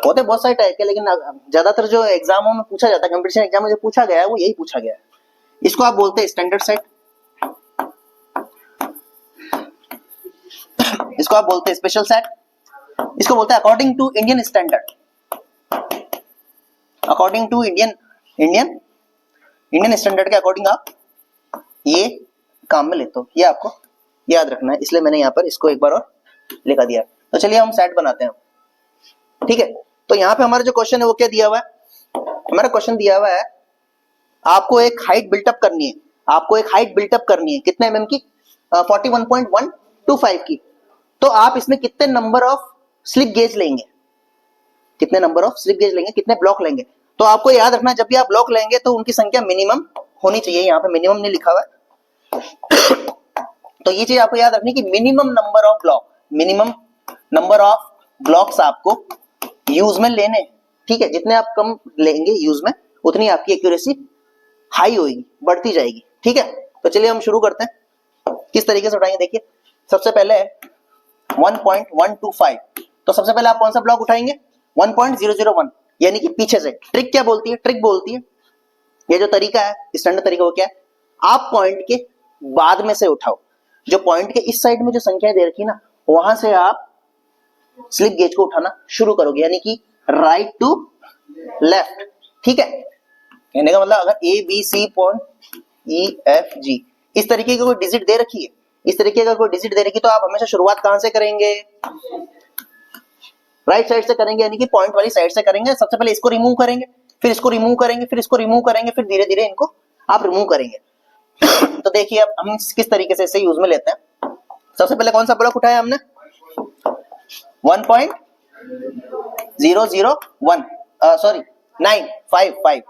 होते हैं बहुत सारे टाइप के, लेकिन ज्यादातर जो एग्जामों में पूछा जाता है, कंपटीशन एग्जाम में जो पूछा गया है वो यही पूछा गया है। इसको आप बोलते हैं स्टैंडर्ड सेट, इसको आप बोलते हैं स्पेशल सेट, इसको बोलते हैं according to Indian standard, according to Indian standard के अकॉर्डिंग आप ये काम में लेते हो। ये आपको याद रखना है, इसलिए मैंने यहाँ पर इसको एक बार और लिखा दिया। तो चलिए हम सेट बनाते हैं। ठीक है, तो यहाँ पे हमारा जो क्वेश्चन है वो क्या दिया हुआ है, हमारा क्वेश्चन दिया हुआ है आपको एक हाइट बिल्टअप करनी है, आपको एक हाइट बिल्टअप करनी है कितने mm की 41.125 की। तो आप इसमें कितने नंबर ऑफ स्लिप गेज लेंगे, कितने नंबर ऑफ स्लिप गेज लेंगे, कितने ब्लॉक लेंगे। तो आपको याद रखना जब भी आप ब्लॉक लेंगे तो उनकी संख्या मिनिमम होनी चाहिए, यहाँ पे मिनिमम नहीं लिखा हुआ है तो ये चीज आपको याद रखनी कि minimum number of block, minimum number of blocks आपको यूज में लेने। ठीक है, जितने आप कम लेंगे यूज में उतनी आपकी एक्यूरेसी हाई होगी, बढ़ती जाएगी। ठीक है, तो चलिए हम शुरू करते हैं, किस तरीके से उठाएंगे। देखिए सबसे पहले 1.125, तो सबसे पहले आप कौन सा ब्लॉक उठाएंगे 1.001, यानी कि पीछे से। ट्रिक क्या बोलती है, ट्रिक बोलती है, ये जो तरीका है स्टैंडर्ड तरीका वो क्या है, आप पॉइंट के बाद में से उठाओ, जो पॉइंट के इस साइड में जो संख्याएं दे रखी ना वहां से आप स्लिप गेज को उठाना शुरू करोगे, यानी कि राइट टू लेफ्ट। ठीक है, कहने का मतलब अगर A B C point E F G इस तरीके की कोई डिजिट दे रखी है, इस तरीके का कोई डिजिट दे रखी, तो आप हमेशा शुरुआत कहां से करेंगे, राइट साइड से करेंगे, यानी कि पॉइंट वाली साइड से करेंगे। सबसे पहले इसको रिमूव करेंगे, फिर इसको रिमूव करेंगे, फिर इसको रिमूव करेंगे, फिर धीरे धीरे इनको आप रिमूव करेंगे तो देखिए अब हम किस तरीके से इसे यूज में लेते हैं। सबसे पहले कौन सा ब्लॉक उठाया हमने 1.001 सॉरी 955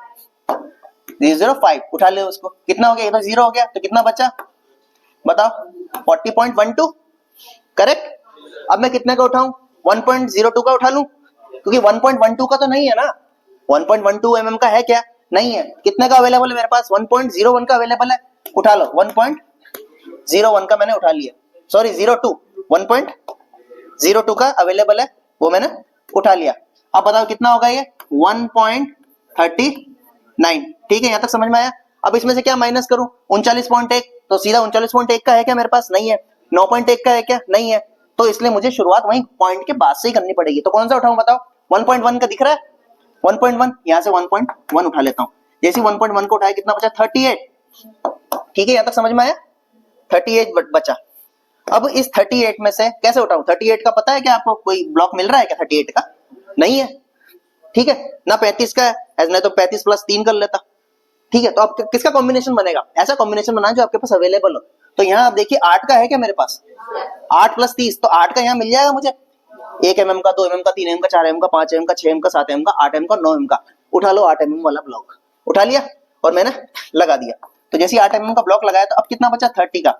005 उठा ले उसको, कितना हो गया, इधर 0 हो गया तो कितना बचा बताओ 40.12 करेक्ट। अब मैं कितने का उठाऊं 1.02 का उठा लूं, क्योंकि 1.12 का तो नहीं है ना, 1.12 mm का है क्या, नहीं है। कितने का अवेलेबल है मेरे पास 1.01 का अवेलेबल है, उठा लो 1.01 का मैंने उठा लिया, सॉरी 02 1.02 का अवेलेबल है, वो मैंने उठा लिया। अब बताओ कितना होगा ये 1.39, ठीक है, यहां तक समझ में आया। अब इसमें से क्या माइनस करूं, 39.1, तो सीधा 39.1 का है क्या मेरे पास, नहीं है। 9.1 का है क्या, नहीं है, तो इसलिए मुझे शुरुआत वहीं पॉइंट के बाद से ही करनी पड़ेगी। तो कौन सा उठाऊं बताओ, 1.1 का दिख रहा है, 1.1, यहां से 1.1 उठा लेता हूं। जैसे 1.1 को उठाया कितना बचा 38, ठीक है, यहां तक समझ में आया, 38 बचा। अब इस 38 में से कैसे उठाऊं, 38 का पता है क्या आपको, कोई ब्लॉक मिल रहा है क्या 38 का, नहीं है, ठीक है ना, 35 का है, नहीं तो 35 प्लस 3 कर लेता, ठीक है। तो अब किसका कॉम्बिनेशन बनेगा, ऐसा कॉम्बिनेशन बनाना जो आपके पास अवेलेबल हो। तो यहाँ आप देखिए 8 का है क्या मेरे पास, 8 प्लस 30, तो 8 का यहाँ मिल जाएगा मुझे, 1 mm का, 2 mm का, 3 mm का, 4 mm का, 5 mm का, 6 mm का, 7 mm का, 8 mm का, 9 mm का, उठा लो 8 mm वाला ब्लॉक, उठा लिया और मैंने लगा दिया। तो जैसे 8 mm का ब्लॉक लगाया तो अब कितना बचा 30 का।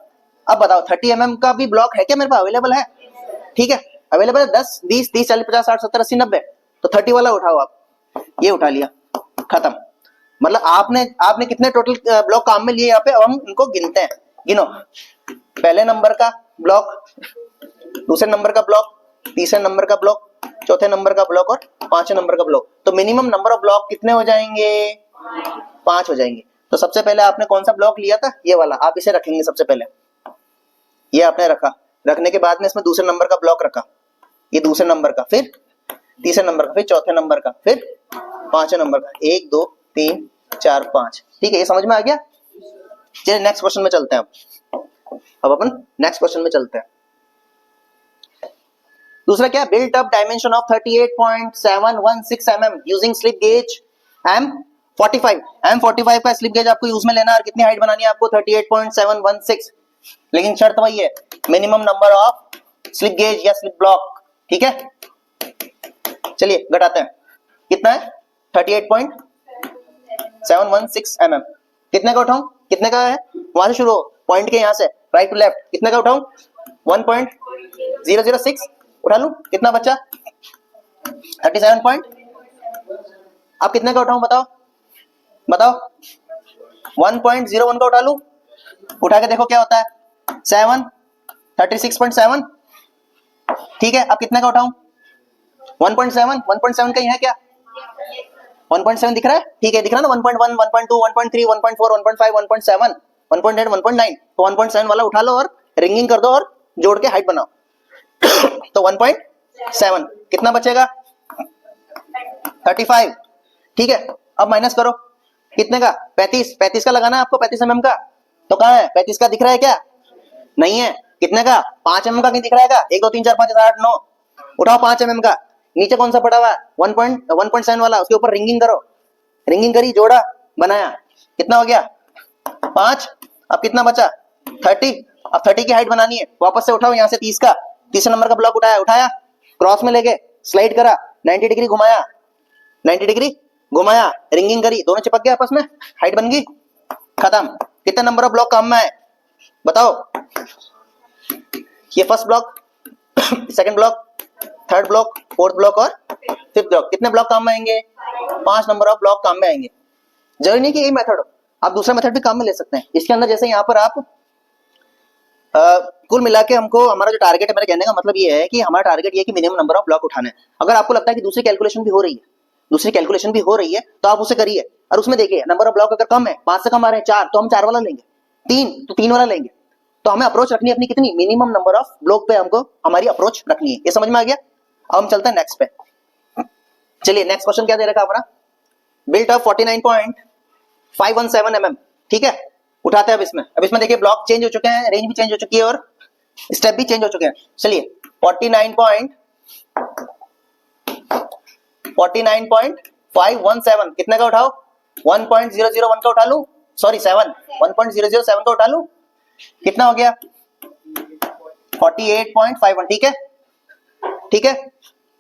अब बताओ 30 mm का भी ब्लॉक है क्या मेरे पास, अवेलेबल है, ठीक है, अवेलेबल है, 10 20 30 40 50 60 70 80 90, तो 30 वाला उठाओ आप, ये उठा लिया, खत्म। मतलब आपने कितने टोटल ब्लॉक काम में लिए यहाँ पे, अब हम इनको गिनते हैं, गिनो, पहले नंबर का ब्लॉक, दूसरे नंबर का ब्लॉक, तीसरे नंबर का ब्लॉक, चौथे नंबर का ब्लॉक और पांचवें नंबर का ब्लॉक। तो मिनिमम नंबर ऑफ ब्लॉक कितने हो जाएंगे, 5 हो जाएंगे। तो सबसे पहले आपने कौन सा ब्लॉक लिया था, ये वाला, आप इसे रखेंगे सबसे पहले, ये आपने रखा, रखने के बाद में इसमें दूसरे नंबर का ब्लॉक रखा, ये दूसरे नंबर का, फिर तीसरे नंबर का, फिर चौथे नंबर का, फिर पांचवें नंबर का, 1 2 3 4 5, ठीक है, ये समझ में आ गया। चलिए नेक्स्ट क्वेश्चन में चलते हैं। अब अपन नेक्स्ट क्वेश्चन में चलते हैं। दूसरा क्या, built up dimension of 38.716 mm using slip gauge M45। M45 का स्लिप गेज आपको यूज में लेना है और कितनी हाइट बनानी है आपको 38.716, लेकिन शर्त वही है, minimum number of slip gauge या स्लिप ब्लॉक, ठीक है। चलिए घटाते हैं, कितना है 38.716 mm, कितने का उठाऊं, कितने का है, वहां से शुरू हो, पॉइंट के यहां से राइट टू लेफ्ट, कितने का उठाऊं 1.006 उठा लूं, कितना बचा 37 पॉइंट, अब कितने का उठाऊं बताओ, बताओ 1.01 का उठा लूं, उठा के देखो क्या होता है 7 36.7, ठीक है। अब कितने का उठाऊं 1.7 कहीं है क्या, 1.7 दिख रहा है, ठीक है, दिख रहा है ना, 1.1 1.2 1.3 1.4 1.5 1.7 1.8 1.9, तो 1.7 वाला उठा लो और रिंगिंग कर दो और जोड़ के हाइट बनाओ तो 1.7 कितना बचेगा 35, ठीक है। अब माइनस करो, कितने का 35 का लगाना है आपको, 35 mm का, तो कहाँ है 35 का दिख रहा है क्या, नहीं है, कितने का 5 mm का कहीं दिख रहा है क्या, 1 2 3 4 5 6 8 9, उठाओ 5 mm का, नीचे कौन सा पड़ा हुआ है 1.7 वाला, उसके ऊपर रिंगिंग करो, रिंगिंग करी, जोड़ा, बनाया, कितना हो गया 5, अब कितना बचा 30, अब 30 की हाइट बनानी है, वापस से उठाओ यहाँ से 30 का, तीसरे नंबर का ब्लॉक उठाया, क्रॉस में लेके स्लाइड करा, 90 डिग्री घुमाया, 90 डिग्री घुमाया, रिंगिंग करी, दोनों चिपक गए आपस में, हाइट बन गई, खत्म। कितने नंबर ऑफ ब्लॉक काम में है बताओ, ये first block, second block, third block, fourth block और फिफ्थ ब्लॉक, कितने ब्लॉक काम में आएंगे 5 नंबर ऑफ ब्लॉक काम में आएंगे। जरूरी नहीं कि यही मेथड हो, आप दूसरा मेथड भी काम में ले सकते हैं। इसके अंदर जैसे यहाँ पर आप कुल मिला के हमको हमारा जो टारगेट है, मेरे कहने का मतलब ये है कि हमारा टारगेट ये है कि मिनिमम नंबर ऑफ ब्लॉक उठाना है। अगर आपको लगता है कि दूसरी कैलकुलेशन भी हो रही है, तो आप उसे करिए और उसमें देखिए नंबर ऑफ ब्लॉक अगर कम है, 5 से कम आ रहे हैं 4, तो हम 4 वाला लेंगे, 3 तो 3 वाला लेंगे। तो हमें अप्रोच रखनी है अपनी कितनी, मिनिमम नंबर ऑफ ब्लॉक पे हमको हमारी अप्रोच रखनी है। ये समझ में आ गया। अब हम चलते हैं नेक्स्ट पे। चलिए नेक्स्ट क्वेश्चन क्या दे रखा है हमारा, बिल्ट ऑफ 49.517 mm, ठीक है। उठाते हैं अब इसमें देखिए ब्लॉक चेंज हो चुके हैं, रेंज भी चेंज हो चुकी है और स्टेप भी चेंज हो चुके हैं। चलिए 49.517 कितने का उठाओ 1.001 का उठा लूं, सॉरी 1.007 का उठा लूं, कितना हो गया 48.51, ठीक है।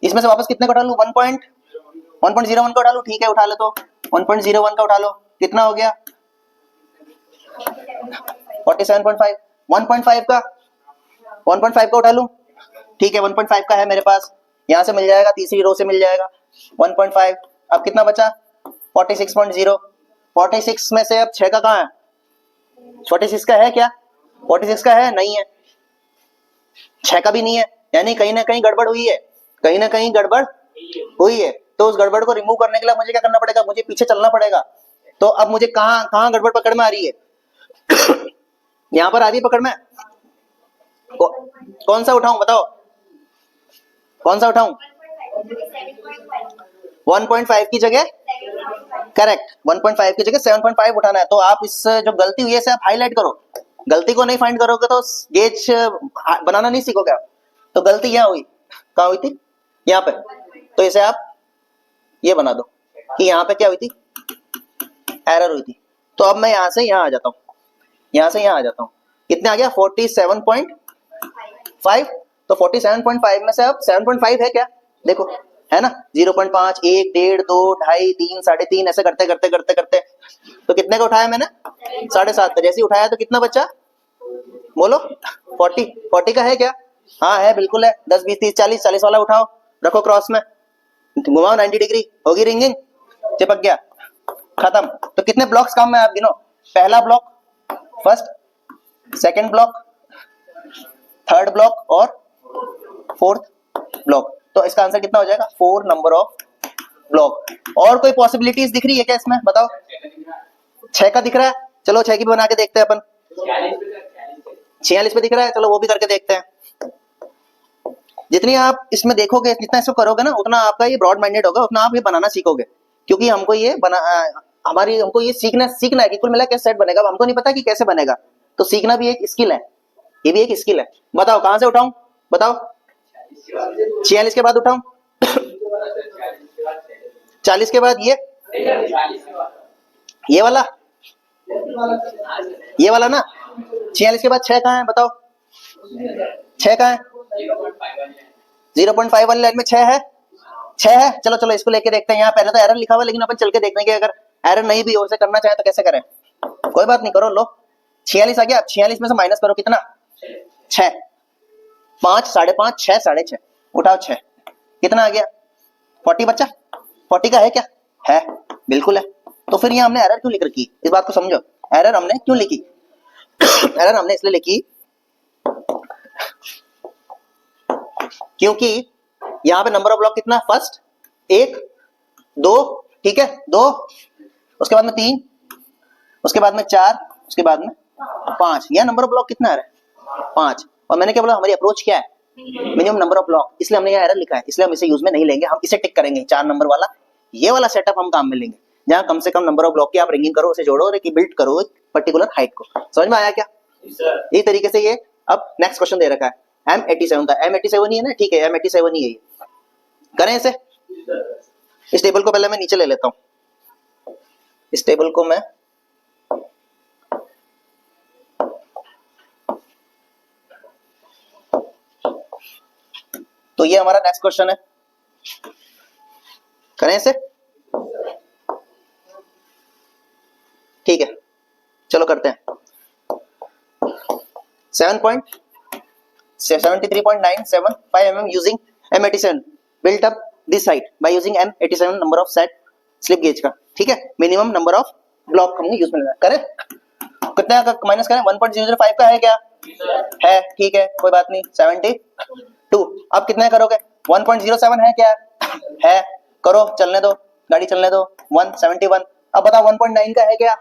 इसमें से वापस कितने का उठा लूं 1.01 का उठा लूं, ठीक है, उठा लो तो 1.01 का उठा लो, कितना हो गया 47.5, 1.5 का उठा लूं, ठीक है, 1.5 का है मेरे पास, यहां से मिल जाएगा, तीसरी रो से मिल जाएगा 1.5। अब कितना बचा 46.0, 46 में से अब 6 का कहां है 46 का है क्या? 46 का है? नहीं है। 6 का भी नहीं है, यानी कहीं ना कहीं गड़बड़ हुई है, कहीं ना कहीं गड़बड़ हुई है। तो उस गड़बड़ को रिमूव करने के लिए मुझे क्या करना पड़ेगा? मुझे पीछे चलना पड़ेगा। तो अब मुझे कहां कहां गड़बड़ पकड़ में आ रही है? यहां पर आ रही है पकड़ में। कौन सा उठाऊं बताओ, कौन सा उठाऊं? 1.5 की जगह, करेक्ट, 1.5 की जगह 7.5 उठाना है। तो आप इस जो गलती हुई है इसे आप हाईलाइट करो। गलती को नहीं फाइंड करोगे तो गेज बनाना नहीं सीखोगे आप। तो गलती यहाँ हुई, कहाँ हुई थी? यहाँ पे। तो इसे आप ये बना दो कि यहाँ पे क्या हुई थी? एरर हुई थी। तो अब मैं यहाँ से यहाँ आ जाता हूँ, यहाँ से यहाँ आ जाता हूँ। कितने आ गया? 47.5। तो 47.5 में से अब 7.5 है क्या? देखो है ना, 0.5, 1, 1.5, 2, 2.5, 3, 3.5 ऐसे करते करते करते करते तो कितने का उठाया मैंने? 7.5। जैसे ही उठाया तो कितना बचा? बोलो। 40 का है क्या? हाँ है, बिल्कुल है। 10, 20, 30, 40, 40 वाला उठाओ, रखो क्रॉस में, घुमाओ 90 डिग्री, होगी रिंगिंग, चिपक गया, खत्म। तो कितने ब्लॉक्स काम में आप गिनो? पहला block, first, second block, third block और फोर्थ ब्लॉक। तो इसका आंसर कितना हो जाएगा? 4 नंबर ऑफ ब्लॉक। और कोई पॉसिबिलिटीज दिख रही है क्या इसमें? बताओ। 6 का दिख रहा है, चलो 6 की भी बना के देखते हैं अपन। 46 पे दिख रहा है, चलो वो भी करके देखते हैं। जितनी आप इसमें देखोगे, जितना इसको करोगे ना, उतना आपका ये ब्रॉड माइंडेड होगा, उतना आप ये बनाना सीखोगे। क्योंकि हमको ये हमको ये सीखना है कि कुल मिला कैसे सेट बनेगा। हमको नहीं पता कि कैसे बनेगा, तो सीखना भी एक स्किल है, ये भी एक स्किल है। बताओ कहां से उठाऊं? बताओ। 46 के बाद उठाऊं? 40 के बाद ये वाला, ये वाला ना। 46 के बाद 6 कहां है? बताओ 6 कहां है? 0.5 वाली लाइन में 6 है, 6 है। चलो चलो इसको लेके देखते हैं। यहाँ पहले तो एरर लिखा हुआ है, लेकिन अपन चल के देखते हैं कि अगर एरर नहीं भी हो, उसे करना चाहे तो कैसे करें। कोई बात नहीं, करो। लो 46 आ गया। 46 में से माइनस करो, कितना? 6, 5, 5.5, 6, 6.5, उठाओ 6, कितना आ गया? 40 बच्चा। 40 का है क्या? है, बिल्कुल है। तो फिर ये हमने एरर क्यों लिख रखी? इस बात को समझो, एरर हमने क्यों लिखी? एरर हमने इसलिए लिखी क्योंकि यहाँ पे नंबर ऑफ ब्लॉक कितना? फर्स्ट 1, 2, ठीक है, 2, उसके बाद में 3, उसके बाद में 4, उसके बाद में 5। यह नंबर ऑफ ब्लॉक कितना है? 5। और मैंने क्या बोला? हमारी अप्रोच क्या है? Minimum number of block. इसलिए हमने यहाँ एरर लिखा है, इसलिए हम इसे यूज में नहीं लेंगे। हम इसे टिक करेंगे, 4 नंबर वाला, ये वाला सेटअप हम काम में लेंगे, जहाँ कम से कम नंबर ऑफ ब्लॉक की आप रिंगिंग करो, उसे जोड़ो और बिल्ड करो एक पर्टिकुलर हाइट को। समझ में आया क्या? इस तरीके से ये अब नेक्स्ट क्वेश्चन दे रखा है M87 का। M87 ही है ना? ठीक है, M87 ही है ये। करें इसे। इस टेबल को पहले मैं नीचे ले लेता हूं। इस टेबल को मैं तो ये हमारा नेक्स्ट क्वेश्चन है। करें इसे। ठीक है, चलो करते हैं। 73.975 mm using M87 built up this height by using M87 number of set slip gauge का। ठीक है, मिनिमम नंबर ऑफ ब्लॉक हमने यूज में लेना। करें। कितना का माइनस करें? 1.005 का है क्या? है, ठीक है, कोई बात नहीं। 72। अब कितने करोगे? 1.07 है क्या? है, करो, चलने दो, गाड़ी चलने दो। 171। अब बताओ 1.9 का है क्या?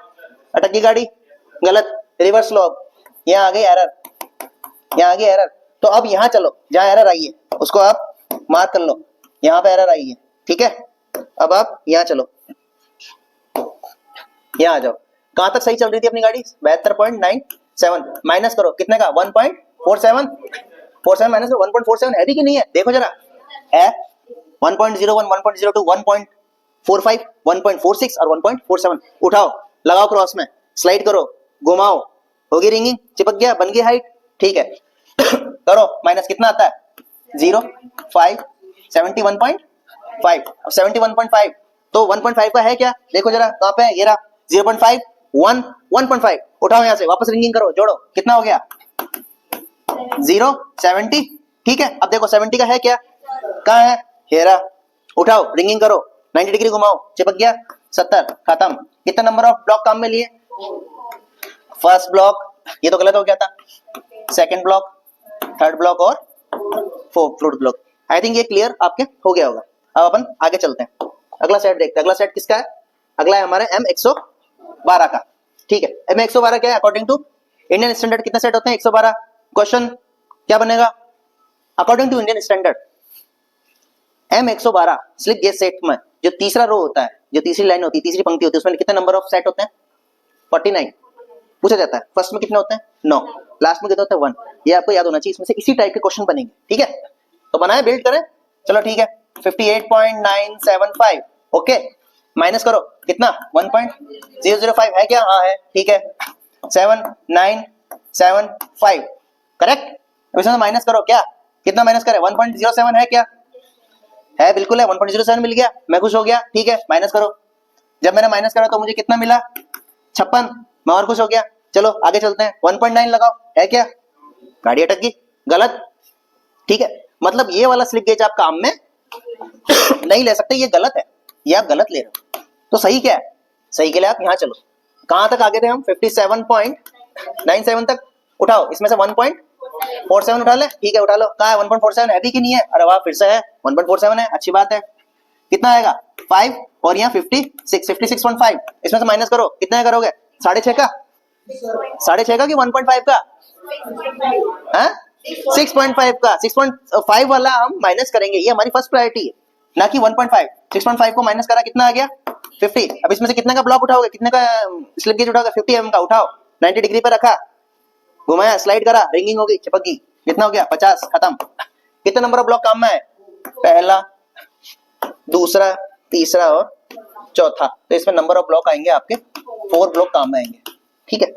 अटक गई गाड़ी, गलत, रिवर्स लो। यहाँ आ गई एरर, यहाँ आ गई एरर। तो अब यहाँ चलो, जहाँ एरर आई है उसको आप मार्क कर लो। यहाँ पे एरर आई है, ठीक है। अब आप यहाँ चलो, यहाँ आ जाओ। कहां तक सही चल रही थी अपनी गाड़ी? 72.97। माइनस करो, कितने का? 1.47। 47 माइनस 1.47 है भी कि नहीं है? देखो जरा, है। 1.01, 1.02, 1.45, 1.46 और 1.47। उठाओ, लगाओ क्रॉस में, स्लाइड करो, घुमाओ, होगी रिंगिंग, चिपक गया, बन गई हाइट, ठीक है। करो, माइनस कितना आता है? 0, 5, 71.5। अब 71.5 तो 1.5 का है क्या? देखो जरा, कहां पे है? ये रहा 0.5, 1, 1.5। उठाओ यहाँ से, वापस रिंगिंग करो, जोड़ो, कितना हो गया? 0, 70, ठीक है। अब देखो 70 का है क्या? कहाँ है? हेरा, उठाओ, रिंगिंग करो, 90 डिग्री घुमाओ, चिपक गया, 70, खत्म। कितना नंबर ऑफ ब्लॉक काम में लिए? फर्स्ट ब्लॉक, ये तो गलत हो गया था, सेकंड ब्लॉक, थर्ड ब्लॉक और फोर्थ ब्लॉक। आई थिंक ये क्लियर आपके हो गया होगा। अब अपन आगे चलते हैं, अगला सेट देखते हैं। अगला सेट किसका है? अगला है हमारे M112 का। ठीक है, M112 क्या है? अकॉर्डिंग टू इंडियन स्टैंडर्ड कितने सेट होते हैं? 112। क्वेश्चन क्या बनेगा? According to Indian standard M112 slip gauge set में जो तीसरा रो होता है, जो तीसरी लाइन होती है, तीसरी पंक्ति होती है, उसमें कितने नंबर ऑफ सेट होते हैं? 49 पूछा जाता है। फर्स्ट में कितने होते हैं? 9। लास्ट में कितने होते हैं? 1। ये आपको याद होना चाहिए, इसमें से इसी टाइप के क्वेश्चन बनेंगे। ठीक है, तो बनाए, बिल्ड करें। चलो ठीक है, 58.975। ओके, माइनस करो कितना? 1.005 है क्या? हाँ है, ठीक है। 7975 करेक्ट। अब इसमें माइनस करो, क्या कितना माइनस करें? 1.07 है क्या? है, बिल्कुल है, 1.07 मिल गया, मैं खुश हो गया। ठीक है, माइनस करो। जब मैंने माइनस करा तो मुझे कितना मिला? 56, मैं और खुश हो गया। चलो आगे चलते हैं, 1.9 लगाओ, है क्या? गाड़ी अटक गई, गलत। ठीक है, मतलब ये वाला स्लिप गेज आप काम में नहीं ले सकते, ये गलत है, ये आप गलत ले रहे हो। तो सही क्या है? सही के लिए आप यहाँ चलो। कहां तक आगे थे हम? 57.97 तक। उठाओ, इसमें से 1.47 उठा ले। ठीक है, उठा लो। कहा है? 1.47 है भी कि नहीं है? अरे वाह, फिर से है, 1.47 है, अच्छी बात है। कितना आएगा? 5 और यहाँ 56.5। इसमें से माइनस करो, कितना करोगे? 6.5 का? 6.5 का कि 1.5 का? 6.5 का। 6.5 वाला हम माइनस करेंगे, ये हमारी फर्स्ट प्रायोरिटी है, ना कि 1.5। 6.5 को माइनस करा, कितना आ गया? 50। अब इसमें से कितने का ब्लॉक उठाओगे? कितने का स्लिप गेज उठाओगे? 50 mm का। उठाओ, 90 डिग्री पे रखा, घुमाया, स्लाइड करा, रिंगिंग हो गई, चिपक गई। कितना हो गया? 50, खत्म। कितने नंबर ऑफ ब्लॉक काम में है? पहला, दूसरा, तीसरा और चौथा। तो इसमें नंबर ऑफ ब्लॉक आएंगे आपके 4 ब्लॉक काम में आएंगे। ठीक है,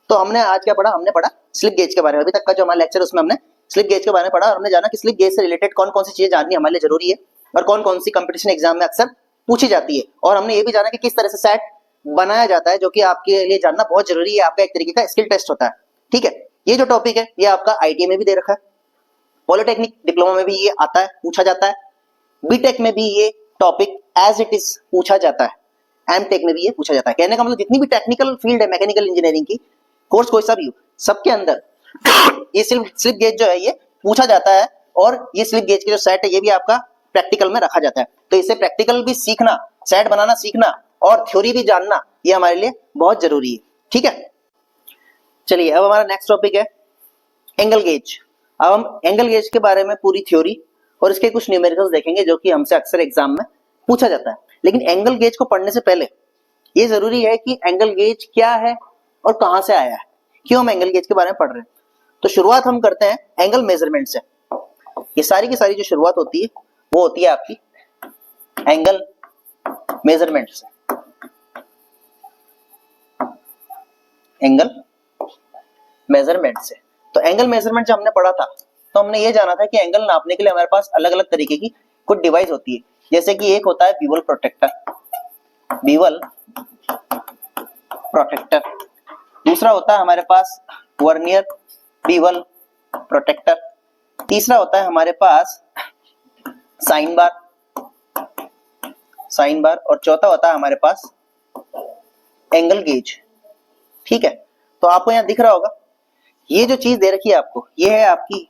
तो हमने आज क्या पढ़ा? हमने पढ़ा स्लिप गेज के बारे में। अभी तक का जो हमारा लेक्चर, उसमें हमने स्लिप गेज के बारे में पढ़ा और हमने जाना कि स्लिप गेज से रिलेटेड कौन कौन सी चीजें जाननी हमारे लिए जरूरी है और कौन कौन सी कंपटीशन एग्जाम में अक्सर पूछी जाती है। और हमने ये भी जाना कि किस तरह से सेट बनाया जाता है, जो कि आपके लिए जानना बहुत जरूरी है, आपका एक तरीके का स्किल टेस्ट होता है। ठीक है, ये जो टॉपिक है ये आपका ITI में भी दे रखा है, पॉलिटेक्निक डिप्लोमा में भी ये आता है, पूछा जाता है, बीटेक में भी ये टॉपिक एज इट इज पूछा जाता है, एमटेक में भी ये पूछा जाता है। कहने का मतलब जितनी भी टेक्निकल फील्ड है, मैकेनिकल इंजीनियरिंग की कोर्स कोई सा भी हो, सबके अंदर ये स्लिप गेज जो है ये पूछा जाता है। और ये स्लिप गेज के जो सेट है ये भी आपका प्रैक्टिकल में रखा जाता है। तो इसे प्रैक्टिकल भी सीखना, सेट बनाना सीखना और थ्योरी भी जानना, ये हमारे लिए बहुत जरूरी है। ठीक है, चलिए अब हमारा नेक्स्ट टॉपिक है एंगल गेज। अब हम एंगल गेज के बारे में पूरी थ्योरी और इसके कुछ न्यूमेरिकल्स देखेंगे, जो कि हमसे अक्सर एग्जाम में पूछा जाता है। लेकिन एंगल गेज को पढ़ने से पहले ये जरूरी है कि एंगल गेज क्या है और कहां से आया है, क्यों हम एंगल गेज के बारे में पढ़ रहे हैं। तो शुरुआत हम करते हैं एंगल मेजरमेंट से। ये सारी की सारी जो शुरुआत होती है वो होती है आपकी एंगल मेजरमेंट से। एंगल मेजरमेंट से, तो एंगल मेजरमेंट जब हमने पढ़ा था तो हमने ये जाना था कि एंगल नापने के लिए हमारे पास अलग अलग तरीके की कुछ डिवाइस होती है। जैसे कि एक होता है बीवल प्रोटेक्टर, बीवल प्रोटेक्टर। दूसरा होता है हमारे पास वर्नियर बीवल प्रोटेक्टर। तीसरा होता है हमारे पास साइन बार, साइन बार। और चौथा होता है हमारे पास एंगल गेज। ठीक है, तो आपको यहां दिख रहा होगा ये जो चीज दे रखी है आपको, ये है आपकी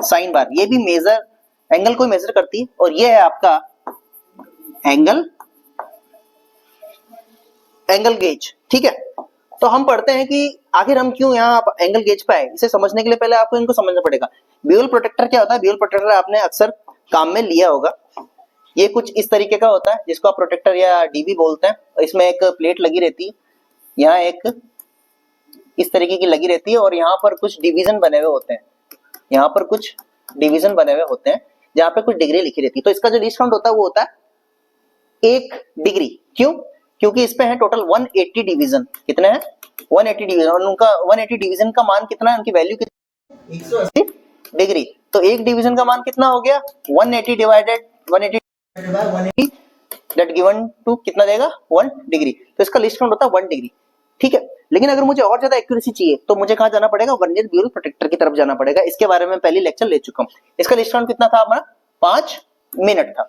साइन बार, ये भी मेजर एंगल को मेजर करती है। और ये है आपका एंगल गेज। ठीक है, तो हम पढ़ते हैं कि आखिर हम क्यों यहाँ एंगल गेज पे आए। इसे समझने के लिए पहले आपको इनको समझना पड़ेगा। बीवल प्रोटेक्टर क्या होता है? बीवल प्रोटेक्टर आपने अक्सर काम में लिया होगा। ये कुछ इस तरीके का होता है जिसको आप प्रोटेक्टर या डीबी बोलते हैं। इसमें एक प्लेट लगी रहती है, यहाँ एक इस तरीके की लगी रहती है और यहाँ पर कुछ डिवीजन बने हुए होते हैं, यहाँ पर कुछ डिवीजन बने हुए होते हैं जहाँ पे कुछ डिग्री लिखी रहती है। तो इसका जो लीस्ट काउंट होता है वो होता है 1 डिग्री। क्यों? क्योंकि इस पे है टोटल 180 डिवीजन। कितने हैं? 180 डिवीजन। और उनका 180 डिवीजन का मान कितना है? उनकी वैल्यू कितनी? 180 डिग्री। तो एक डिवीजन का मान कितना हो गया? 180 डिवाइडेड 180 दैट गिवन टू कितना देगा? 1 डिग्री। तो इसका लीस्ट काउंट होता है 1 डिग्री। ठीक है, लेकिन अगर मुझे और ज्यादा एक्यूरेसी चाहिए तो मुझे कहां जाना पड़ेगा? वर्नियर बीवल प्रोटेक्टर की तरफ जाना पड़ेगा। इसके बारे में पहले लेक्चर ले चुका हूं। इसका लीस्ट काउंट कितना था हमारा? 5 मिनट था।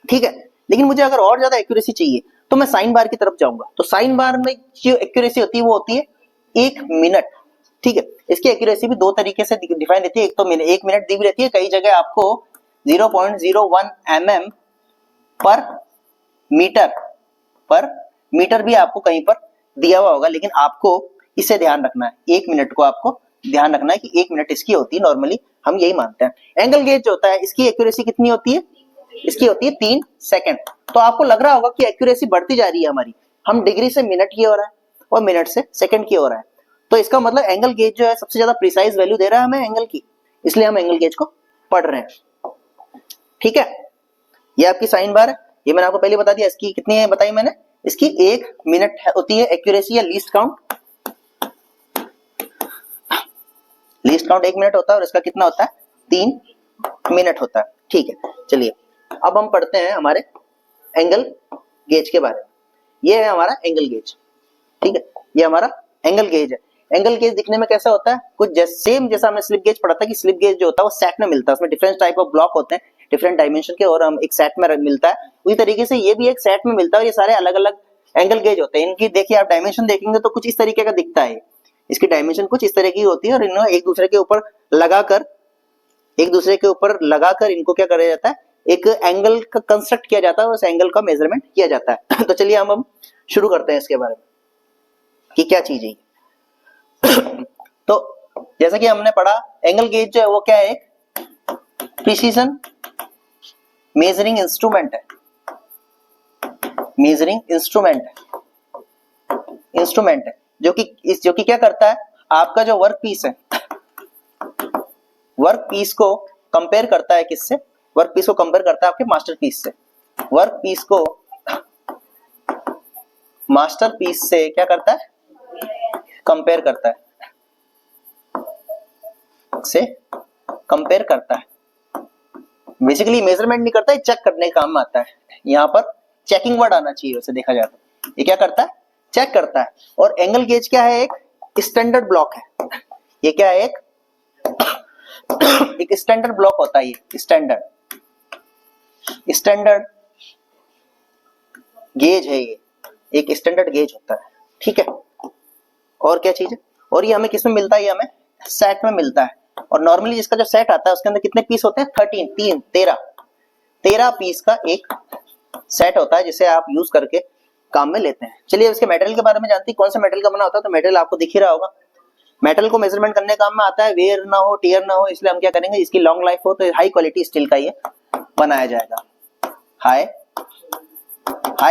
ठीक है, लेकिन मुझे अगर और ज्यादा एक्यूरेसी चाहिए तो मैं साइन बार की तरफ जाऊंगा। तो साइन बार में जो एक्यूरेसी होती है वो होती है 1 मिनट। ठीक है, इसकी एक्यूरेसी भी दो तरीके से डिफाइन रहती है। एक तो 1 मिनट दी भी रहती है, कई जगह आपको 0.01 mm पर मीटर भी आपको कहीं पर दिया हुआ होगा, लेकिन आपको इसे ध्यान रखना है, 1 मिनट को आपको ध्यान रखना है कि 1 मिनट इसकी होती है, नॉर्मली हम यही मानते हैं। एंगल गेज जो होता है इसकी एक्यूरेसी कितनी होती है, इसकी होती है 3 सेकंड। तो आपको लग रहा होगा कि एक्यूरेसी बढ़ती जा रही है हमारी, हम डिग्री से मिनट की हो रहा है और मिनट से सेकंड की हो रहा है। तो इसका मतलब एंगल गेज जो है सबसे ज्यादा प्रिसाइज वैल्यू दे रहा है हमें एंगल की, इसलिए हम एंगल गेज को पढ़ रहे हैं। ठीक है, ये आपकी साइन बार है, ये मैंने आपको पहले बता दिया। इसकी कितनी है बताई मैंने, इसकी 1 मिनट होती है एक्यूरेसी या least count. Least count 1 minute होता है और इसका कितना होता है, 3 मिनट होता है। ठीक है, चलिए अब हम पढ़ते हैं हमारे एंगल गेज के बारे में। ये है हमारा एंगल गेज। ठीक है, ये हमारा एंगल गेज है। एंगल गेज दिखने में कैसा होता है, कुछ सेम जैसा हमने स्लिप गेज पढ़ा था कि स्लिप गेज जो होता है वो सेट में मिलता है, उसमें डिफरेंट टाइप ऑफ ब्लॉक होते हैं डिफरेंट डायमेंशन के, और हम एक सेट में मिलता है। उसी तरीके से ये भी एक सेट में मिलता है और ये सारे अलग अलग एंगल गेज होते हैं। इनकी देखिए आप डायमेंशन देखेंगे तो कुछ इस तरीके का दिखता है, इसकी डायमेंशन कुछ इस तरह की होती है और इन्हें एक दूसरे के ऊपर लगाकर इनको क्या करा जाता है, एक एंगल का कंस्ट्रक्ट किया जाता है और उस एंगल का मेजरमेंट किया जाता है। तो चलिए हम शुरू करते हैं इसके बारे में कि क्या चीज है। तो जैसा कि हमने पढ़ा, एंगल गेज जो है वो क्या है, प्रिसीजन मेजरिंग इंस्ट्रूमेंट है। मेजरिंग इंस्ट्रूमेंट है जो कि क्या करता है, आपका जो वर्क पीस है, वर्क पीस को कंपेयर करता है किससे, वर्क पीस को कंपेयर करता है आपके मास्टर पीस से। वर्क पीस को मास्टर पीस से क्या करता है, कंपेयर करता है, से कंपेयर करता है। बेसिकली मेजरमेंट नहीं करता है, चेक करने का काम में आता है। यहाँ पर चेकिंग वर्ड आना चाहिए वैसे देखा जाए तो। ये क्या करता है, चेक करता है। और एंगल गेज क्या है, एक स्टैंडर्ड ब्लॉक है। ये क्या है, एक स्टैंडर्ड ब्लॉक होता है। ये स्टैंडर्ड गेज है, ये एक स्टैंडर्ड गेज होता है। ठीक है, और क्या चीज है, और ये हमें किस में मिलता है, ये हमें सेट में मिलता है। और नॉर्मली इसका जो सेट आता है उसके अंदर कितने पीस होते हैं, 13 पीस का एक सेट होता है जिसे आप यूज करके काम में लेते हैं। चलिए इसके मेटेरियल के बारे में जानते हैं, कौन सा मेटेरियल का बना होता है। तो मेटेरियल आपको दिख ही रहा होगा, मेटल को मेजरमेंट करने काम में आता है, वेयर ना हो, टियर ना हो, इसलिए हम क्या करेंगे, इसकी लॉन्ग लाइफ हो तो हाई क्वालिटी स्टील का ये बनाया जाएगा। हाई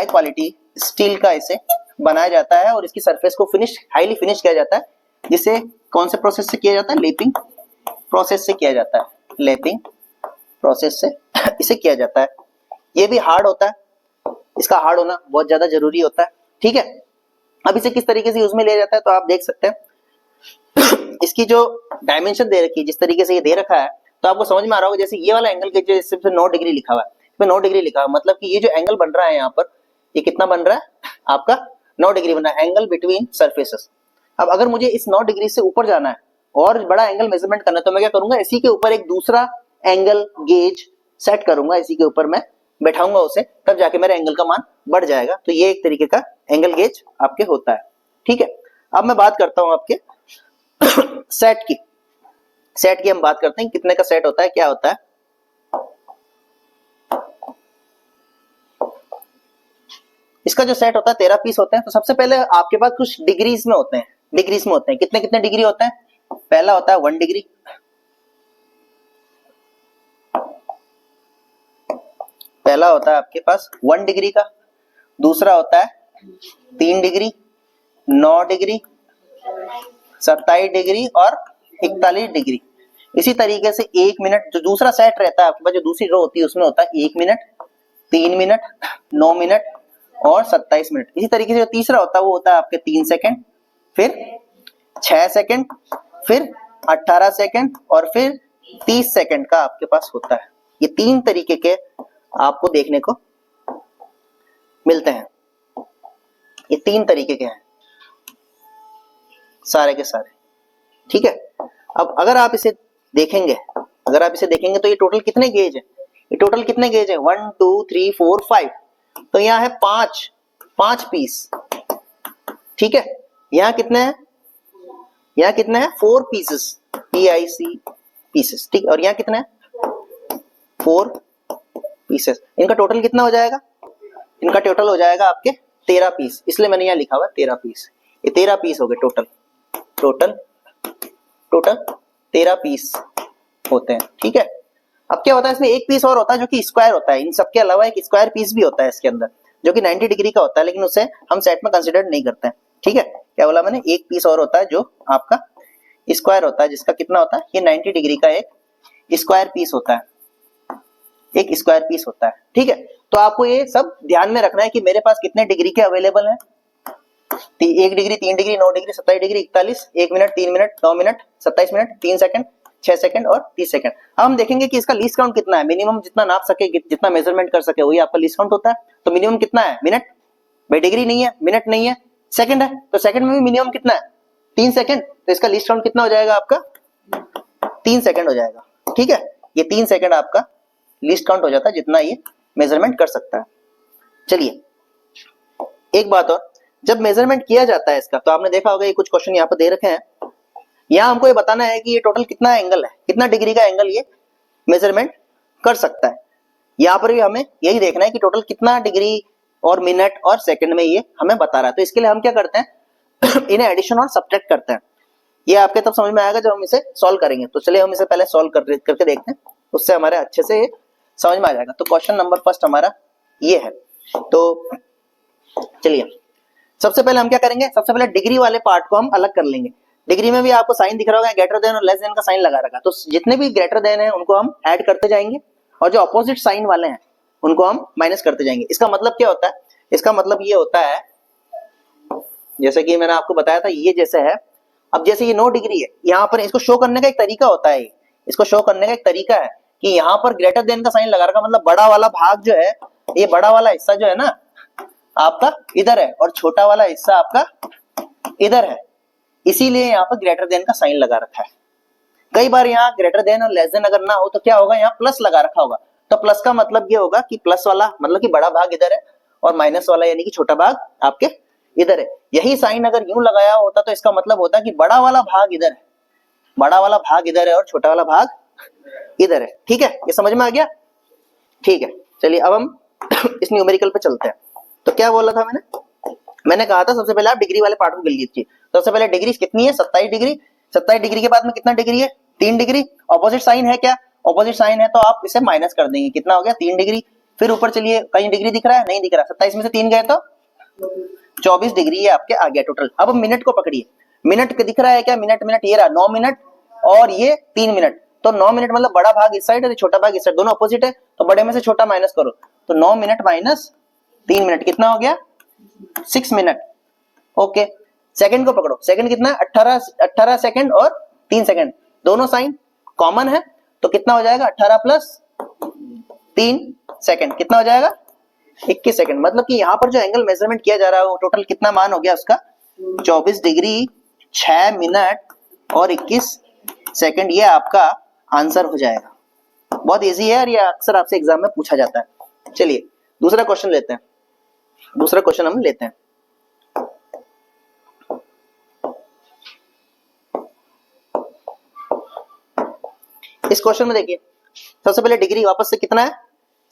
क्वालिटी स्टील का इसे बनाया जाता है और इसकी सरफेस को हाईली फिनिश किया जाता है, जिसे कौन से प्रोसेस से किया जाता है, लेपिंग प्रोसेस से किया जाता है। लेपिंग प्रोसेस से इसे किया जाता है। ये भी हार्ड होता है, इसका हार्ड होना बहुत ज्यादा जरूरी होता है। ठीक है, अब इसे किस तरीके से यूज में लिया जाता है तो आप देख सकते हैं। इसकी जो डायमेंशन दे रखी है, जिस तरीके से ये दे रखा है, तो आपको समझ में आ रहा होगा। जैसे ये वाला एंगल के जो सिर्फ 9 डिग्री लिखा हुआ है, इसमें 9 डिग्री लिखा हुआ है, मतलब कि ये जो एंगल बन रहा है यहाँ पर, ये कितना बन रहा है आपका, 9 डिग्री बना है, एंगल बिटवीन सरफेसेस। अब अगर मुझे इस 9 डिग्री से ऊपर जाना है और बड़ा एंगल मेजरमेंट करना है, तो मैं क्या करूंगा, इसी के ऊपर एक दूसरा एंगल गेज सेट करूंगा, इसी के ऊपर मैं बैठाऊंगा उसे, तब जाके मेरा एंगल का मान बढ़ जाएगा। तो ये एक तरीके का एंगल गेज आपके होता है। ठीक है, अब मैं बात करता हूं आपके सेट की हम बात करते हैं, कितने का सेट होता है, क्या होता है। इसका जो सेट होता है 13 पीस होते हैं। तो सबसे पहले आपके पास कुछ डिग्रीज में होते हैं। कितने कितने डिग्री होते हैं, पहला होता है 1 डिग्री, पहला होता है आपके पास 1 डिग्री का, दूसरा होता है 3 डिग्री, 9 डिग्री, 27 डिग्री और 41 डिग्री। इसी तरीके से 1 मिनट जो दूसरा सेट रहता है आपके पास, जो दूसरी रो होती है उसमें होता है 1 मिनट, 3 मिनट, 9 मिनट और 27 मिनट। इसी तरीके से जो तीसरा होता है वो होता है आपके 3 सेकंड, फिर 6 सेकंड, फिर 18 सेकंड और फिर 30 सेकंड का आपके पास होता है। ये 3 तरीके के आपको देखने को मिलते हैं। ये 3 तरीके के हैं सारे के सारे। ठीक है, अब अगर आप इसे देखेंगे तो ये टोटल कितने गेज है, 1 2 3 4 5। तो यहाँ है 5 पीस। ठीक है, यहाँ कितने हैं यहाँ कितना है 4 पीसेस, PIC पीसेस, ठीक। और यहाँ कितना है 4 पीसेस। इनका टोटल कितना हो जाएगा, इनका टोटल हो जाएगा आपके 13 पीस, इसलिए मैंने यहाँ लिखा हुआ 13 पीस। ये 13 पीस हो गए टोटल, टोटल 13 पीस होते हैं, ठीक है। अब क्या होता है इसमें एक पीस और होता है जो कि स्क्वायर होता है, इन सबके अलावा एक स्क्वायर पीस भी होता है इसके अंदर जो कि 90 डिग्री का होता है, लेकिन उसे हम सेट में कंसीडर नहीं करते हैं, ठीक है। क्या बोला मैंने, एक पीस और होता है जो आपका स्क्वायर होता है, जिसका कितना होता है, ये 90 डिग्री का एक स्क्वायर पीस होता है, एक स्क्वायर पीस होता है, ठीक है। तो आपको ये सब ध्यान में रखना है कि मेरे पास कितने डिग्री के अवेलेबल है, 1 degree, 3 degree, 9 degree, 27 degree, 41, 1 minute, 3 minute, 9 minute, 27 minute, 3 second, 6 second और 30 सेकंड। अब हम देखेंगे कि इसका लीस्ट काउंट कितना है, मिनिमम जितना नाप सके, जितना मेजरमेंट कर सके वही आपका लीस्ट काउंट होता है। तो मिनिमम कितना है, मिनट, भाई डिग्री नहीं है, मिनट नहीं है, सेकंड है, तो सेकंड में भी मिनिमम कितना है 3 सेकंड, तो इसका लीस्ट काउंट कितना हो जाएगा आपका 3 सेकंड हो जाएगा, ठीक है। ये 3 सेकंड आपका लीस्ट काउंट हो जाता है जितना ये मेजरमेंट कर सकता है। चलिए एक बात और, जब मेजरमेंट किया जाता है इसका, तो आपने देखा होगा ये कुछ क्वेश्चन यहाँ पर दे रखे हैं, यहाँ हमको ये बताना है कि ये टोटल कितना एंगल है, कितना डिग्री का एंगल ये मेजरमेंट कर सकता है। यहाँ पर भी हमें यही देखना है कि टोटल कितना डिग्री और मिनट और सेकंड में ये हमें बता रहा है। तो इसके लिए हम क्या करते हैं इन्हें एडिशन और सब्ट्रैक्ट करते हैं। ये आपके तब समझ में आएगा जब हम इसे सॉल्व करेंगे। तो चलिए हम इसे पहले सॉल्व करके देखते हैं, उससे हमारे अच्छे से समझ में आ जाएगा। तो क्वेश्चन नंबर फर्स्ट हमारा ये है। तो चलिए सबसे पहले हम क्या करेंगे, सबसे पहले डिग्री वाले पार्ट को हम अलग कर लेंगे। डिग्री में भी आपको साइन दिख रहा होगा, ग्रेटर देन और लेस देन का साइन लगा रखा, तो जितने भी ग्रेटर देन है उनको हम ऐड करते जाएंगे और जो अपोजिट साइन वाले हैं उनको हम माइनस करते जाएंगे। इसका मतलब क्या होता है, इसका मतलब ये होता है, जैसे कि मैंने आपको बताया था ये जैसे है, अब जैसे ये 9 डिग्री है, यहाँ पर इसको शो करने का एक तरीका होता है, इसको शो करने का एक तरीका है कि यहाँ पर ग्रेटर देन का साइन लगा रखा, मतलब बड़ा वाला भाग जो है, ये बड़ा वाला हिस्सा जो है ना आपका इधर है और छोटा वाला हिस्सा आपका इधर है, इसीलिए यहाँ पर ग्रेटर देन का साइन लगा रखा है। कई बार यहाँ ग्रेटर देन और लेस देन अगर ना हो तो क्या होगा, यहाँ प्लस लगा रखा होगा, तो प्लस का मतलब ये होगा कि प्लस वाला मतलब कि बड़ा भाग इधर है और माइनस वाला यानी कि छोटा भाग आपके इधर है। यही साइन अगर यूं लगाया होता तो इसका मतलब होता कि बड़ा वाला भाग इधर है, बड़ा वाला भाग इधर है और छोटा वाला भाग इधर है, ठीक है। ये समझ में आ गया, ठीक है। चलिए अब हम इस न्यूमेरिकल पे चलते हैं। तो क्या बोला था मैंने कहा था सबसे पहले आप डिग्री वाले पार्ट को गिन लीजिए। सबसे पहले डिग्री कितनी है 27 डिग्री, 27 डिग्री के बाद में कितना डिग्री है 3 डिग्री, ऑपोजिट साइन है क्या, ऑपोजिट साइन है तो आप इसे माइनस कर देंगे, कितना हो गया 3 डिग्री। फिर ऊपर चलिए कहीं डिग्री दिख रहा है, नहीं दिख रहा, 27 में से 3 गए तो 24 डिग्री है आपके आ गया टोटल। अब मिनट को पकड़िए, मिनट दिख रहा है क्या, मिनट मिनट ये रहा 9 मिनट और ये 3 मिनट, तो 9 मिनट मतलब बड़ा भाग इस साइड और छोटा भाग इस साइड, दोनों अपोजिट है, तो बड़े में से छोटा माइनस करो, तो 9 मिनट माइनस 3 मिनट कितना हो गया 6 मिनट। ओके, सेकंड को पकड़ो, सेकंड कितना है 18 सेकंड और 3 सेकंड, दोनों साइन कॉमन है, तो कितना हो जाएगा 18 प्लस 3 सेकंड कितना हो जाएगा 21 सेकंड। मतलब कि यहाँ पर जो एंगल मेजरमेंट किया जा रहा है वो टोटल कितना मान हो गया उसका 24 डिग्री 6 मिनट और 21 सेकंड, ये आपका आंसर हो जाएगा। बहुत इजी है और ये अक्सर आपसे एग्जाम में पूछा जाता है। चलिए दूसरा क्वेश्चन लेते हैं, दूसरा क्वेश्चन हम लेते हैं। इस क्वेश्चन में देखिए सबसे पहले डिग्री वापस से कितना है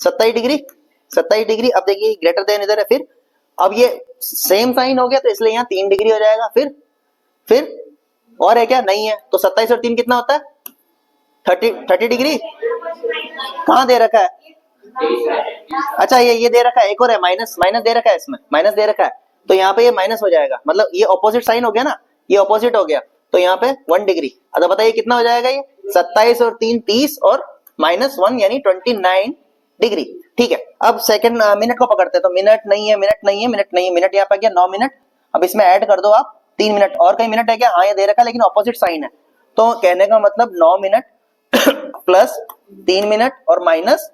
27 डिग्री, 27 डिग्री। अब देखिए ग्रेटर देन इधर है, फिर अब ये सेम साइन हो गया तो इसलिए यहाँ 3 डिग्री हो जाएगा। फिर और है क्या, नहीं है, तो 27 और 3 कितना होता है 30 डिग्री। कहाँ दे रखा है, अच्छा ये दे रखा है, एक और है माइनस, माइनस दे रखा है, इसमें माइनस दे रखा है, तो यहाँ पे ये माइनस हो जाएगा, मतलब ये ऑपोजिट साइन हो गया ना, ये ऑपोजिट हो गया, तो यहाँ पे 1 डिग्री। अब बताइए कितना हो जाएगा ये 27 और 3 30 और -1 यानी 29 डिग्री, ठीक है। अब सेकंड मिनट को पकड़ते हैं, तो मिनट नहीं है, मिनट नहीं है, मिनट नहीं है, मिनट यहाँ पे गया 9 मिनट। अब इसमें ऐड कर दो आप 3 मिनट, और कहीं मिनट है क्या, हाँ ये दे रखा है लेकिन ऑपोजिट साइन है, तो कहने का मतलब 9 मिनट प्लस 3 मिनट और माइनस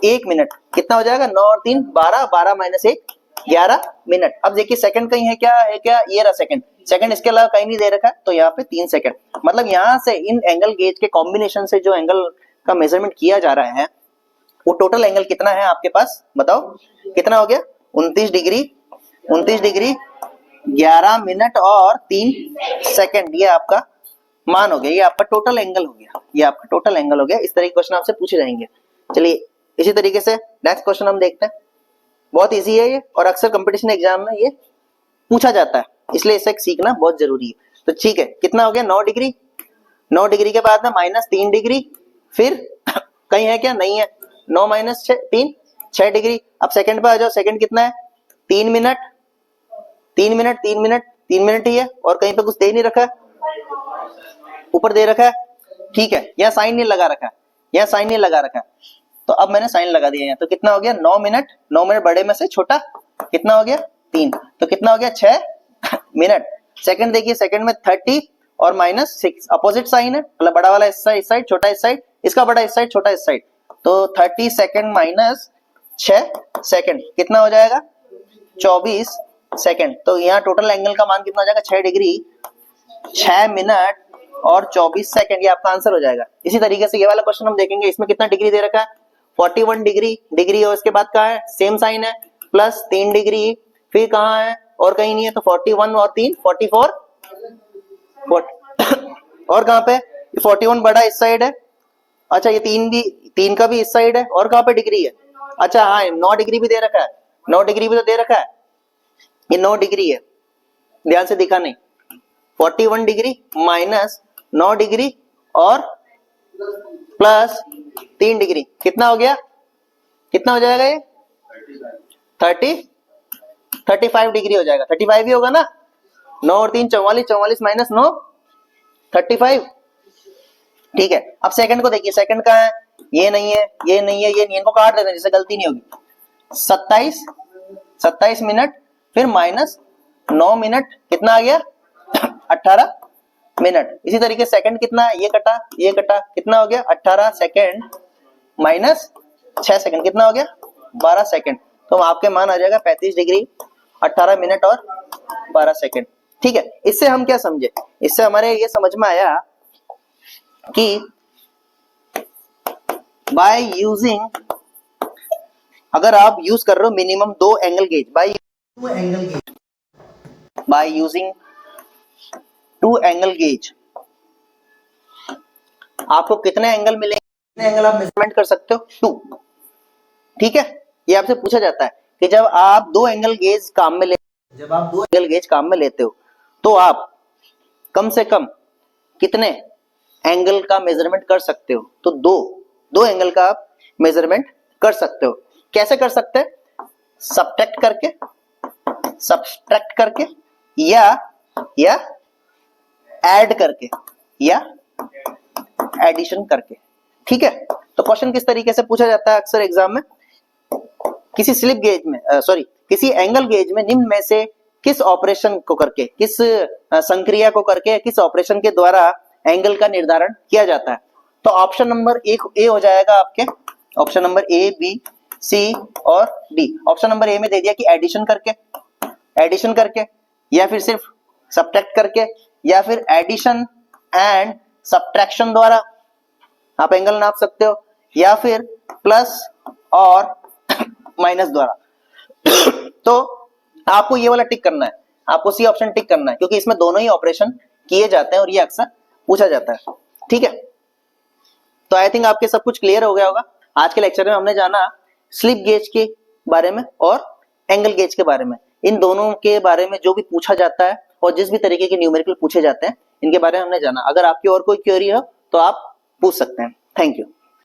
1 मिनट कितना हो जाएगा 9 और 3 12, 12 माइनस 1 11 मिनट। अब देखिए सेकंड कहीं है क्या, ये रहा सेकंड, सेकंड इसके अलावा कहीं नहीं दे रखा है, तो यहाँ पे 3 सेकंड। मतलब यहाँ से इन एंगल गेज के कॉम्बिनेशन से जो एंगल का मेजरमेंट किया जा रहा है वो टोटल एंगल कितना है आपके पास, बताओ कितना हो गया 29 डिग्री, 29 डिग्री 11 मिनट और 3 सेकंड, ये आपका मान हो गया, ये आपका टोटल एंगल हो गया, ये आपका टोटल एंगल हो गया। इस तरह के क्वेश्चन आपसे पूछे जाएंगे। चलिए इसी तरीके से नेक्स्ट क्वेश्चन हम देखते हैं। बहुत इजी है ये, और अक्सर कंपटीशन एग्जाम में ये पूछा जाता है, इसलिए इसे सीखना बहुत जरूरी है। तो ठीक है, कितना हो गया 9 डिग्री। 9 डिग्री के बाद में -3 डिग्री, फिर कहीं है क्या, नहीं है, 9 - 3 6 डिग्री। अब सेकंड पे आ जाओ, सेकंड कितना है 3 मिनट, 3 मिनट 3 मिनट 3 मिनट ही है, और कहीं पे कुछ दे नहीं रखा है, ऊपर दे रखा है, ठीक है, यहाँ साइन नहीं लगा रखा है, यहाँ साइन नहीं लगा रखा है, तो अब मैंने साइन लगा दिया यहाँ। तो कितना हो गया 9 मिनट, 9 मिनट बड़े में से छोटा कितना हो गया 3, तो कितना हो गया 6 मिनट। सेकंड देखिए, सेकंड में 30 और -6 अपोजिट साइन है, मतलब बड़ा वाला इस साइड छोटा इस साइड, इसका बड़ा इस साइड छोटा इस साइड, तो 30 सेकंड माइनस 6 सेकंड कितना हो जाएगा 24 सेकंड। तो यहाँ टोटल एंगल का मान कितना हो जाएगा 6 डिग्री 6 मिनट और 24 सेकंड, ये आपका आंसर हो जाएगा। इसी तरीके से ये वाला क्वेश्चन हम देखेंगे, इसमें कितना डिग्री दे रखा है 41 डिग्री, डिग्री और इसके बाद कहाँ है सेम साइन है, प्लस 3 डिग्री, फिर कहाँ है और कहीं नहीं है, तो 41 और 3 44 और कहाँ पे 41 बड़ा इस साइड है, अच्छा ये 3 का भी इस साइड है, और कहाँ पे डिग्री है, अच्छा हाँ 9 डिग्री भी दे रखा है, 9 डिग्री भी तो दे रखा है, ये 9 डिग्री है, ध्यान से दिखा नहीं, 41 डिग्री माइनस 9 डिग्री और प्लस 3 डिग्री कितना हो गया, कितना हो जाएगा ये 35 डिग्री हो जाएगा, 35 ही होगा ना, 9 और 3 44, 44 माइनस 9 35, ठीक है। अब सेकंड को देखिए, सेकंड कहाँ है, ये नहीं है, ये नहीं है, ये नहीं है, इनको काट देना जिससे गलती नहीं होगी। 27 मिनट, फिर -9 मिनट कितना आ गया 18 मिनट। इसी तरीके सेकंड कितना है, ये कटा ये कटा, कितना हो गया 18 सेकंड माइनस 6 सेकंड कितना हो गया 12 सेकंड। तो आपके मान आ जाएगा 35 डिग्री 18 मिनट और 12 सेकंड, ठीक है। इससे हम क्या समझे, इससे हमारे ये समझ में आया कि बाय यूजिंग, अगर आप यूज कर रहे हो minimum 2 angle gauge, by using 2 angle gauge, आपको कितने एंगल मिलेंगे, कितने एंगल आप मेजरमेंट कर सकते हो 2, ठीक है। ये आपसे पूछा जाता है कि जब आप 2 एंगल गेज काम में लेते हो तो आप कम से कम कितने एंगल का मेजरमेंट कर सकते हो, तो दो एंगल का आप मेजरमेंट कर सकते हो। कैसे कर सकते हैं, सब्ट्रैक्ट करके या ऐड करके या एडिशन करके, ठीक है। तो क्वेश्चन किस तरीके से पूछा जाता है अक्सर एग्जाम में, किसी स्लिप गेज में किसी एंगल गेज में निम्न में से किस ऑपरेशन को करके, किस संक्रिया को करके, किस ऑपरेशन के द्वारा एंगल का निर्धारण किया जाता है। तो ऑप्शन नंबर ए हो जाएगा आपके, ऑप्शन नंबर ए, बी, सी और डी। ऑप्शन नंबर ए में दे दिया कि एडिशन करके या फिर सिर्फ सब्ट्रैक्ट करके, या फिर एडिशन एंड सब्ट्रैक्शन द्वारा आप एंगल नाप सकते हो, या फिर प्लस और माइनस द्वारा। तो आपको ये वाला टिक करना है, आपको सी ऑप्शन टिक करना है, क्योंकि इसमें दोनों ही ऑपरेशन किए जाते हैं और ये अक्सर पूछा जाता है, ठीक है। तो आई थिंक आपके सब कुछ क्लियर हो गया होगा। आज के लेक्चर में हमने जाना स्लिप गेज के बारे में और एंगल गेज के बारे में, इन दोनों के बारे में जो भी पूछा जाता है और जिस भी तरीके के न्यूमेरिकल पूछे जाते हैं, इनके बारे में हमने जाना। अगर आपकी और कोई क्वेरी हो तो आप पूछ सकते हैं। Thank you.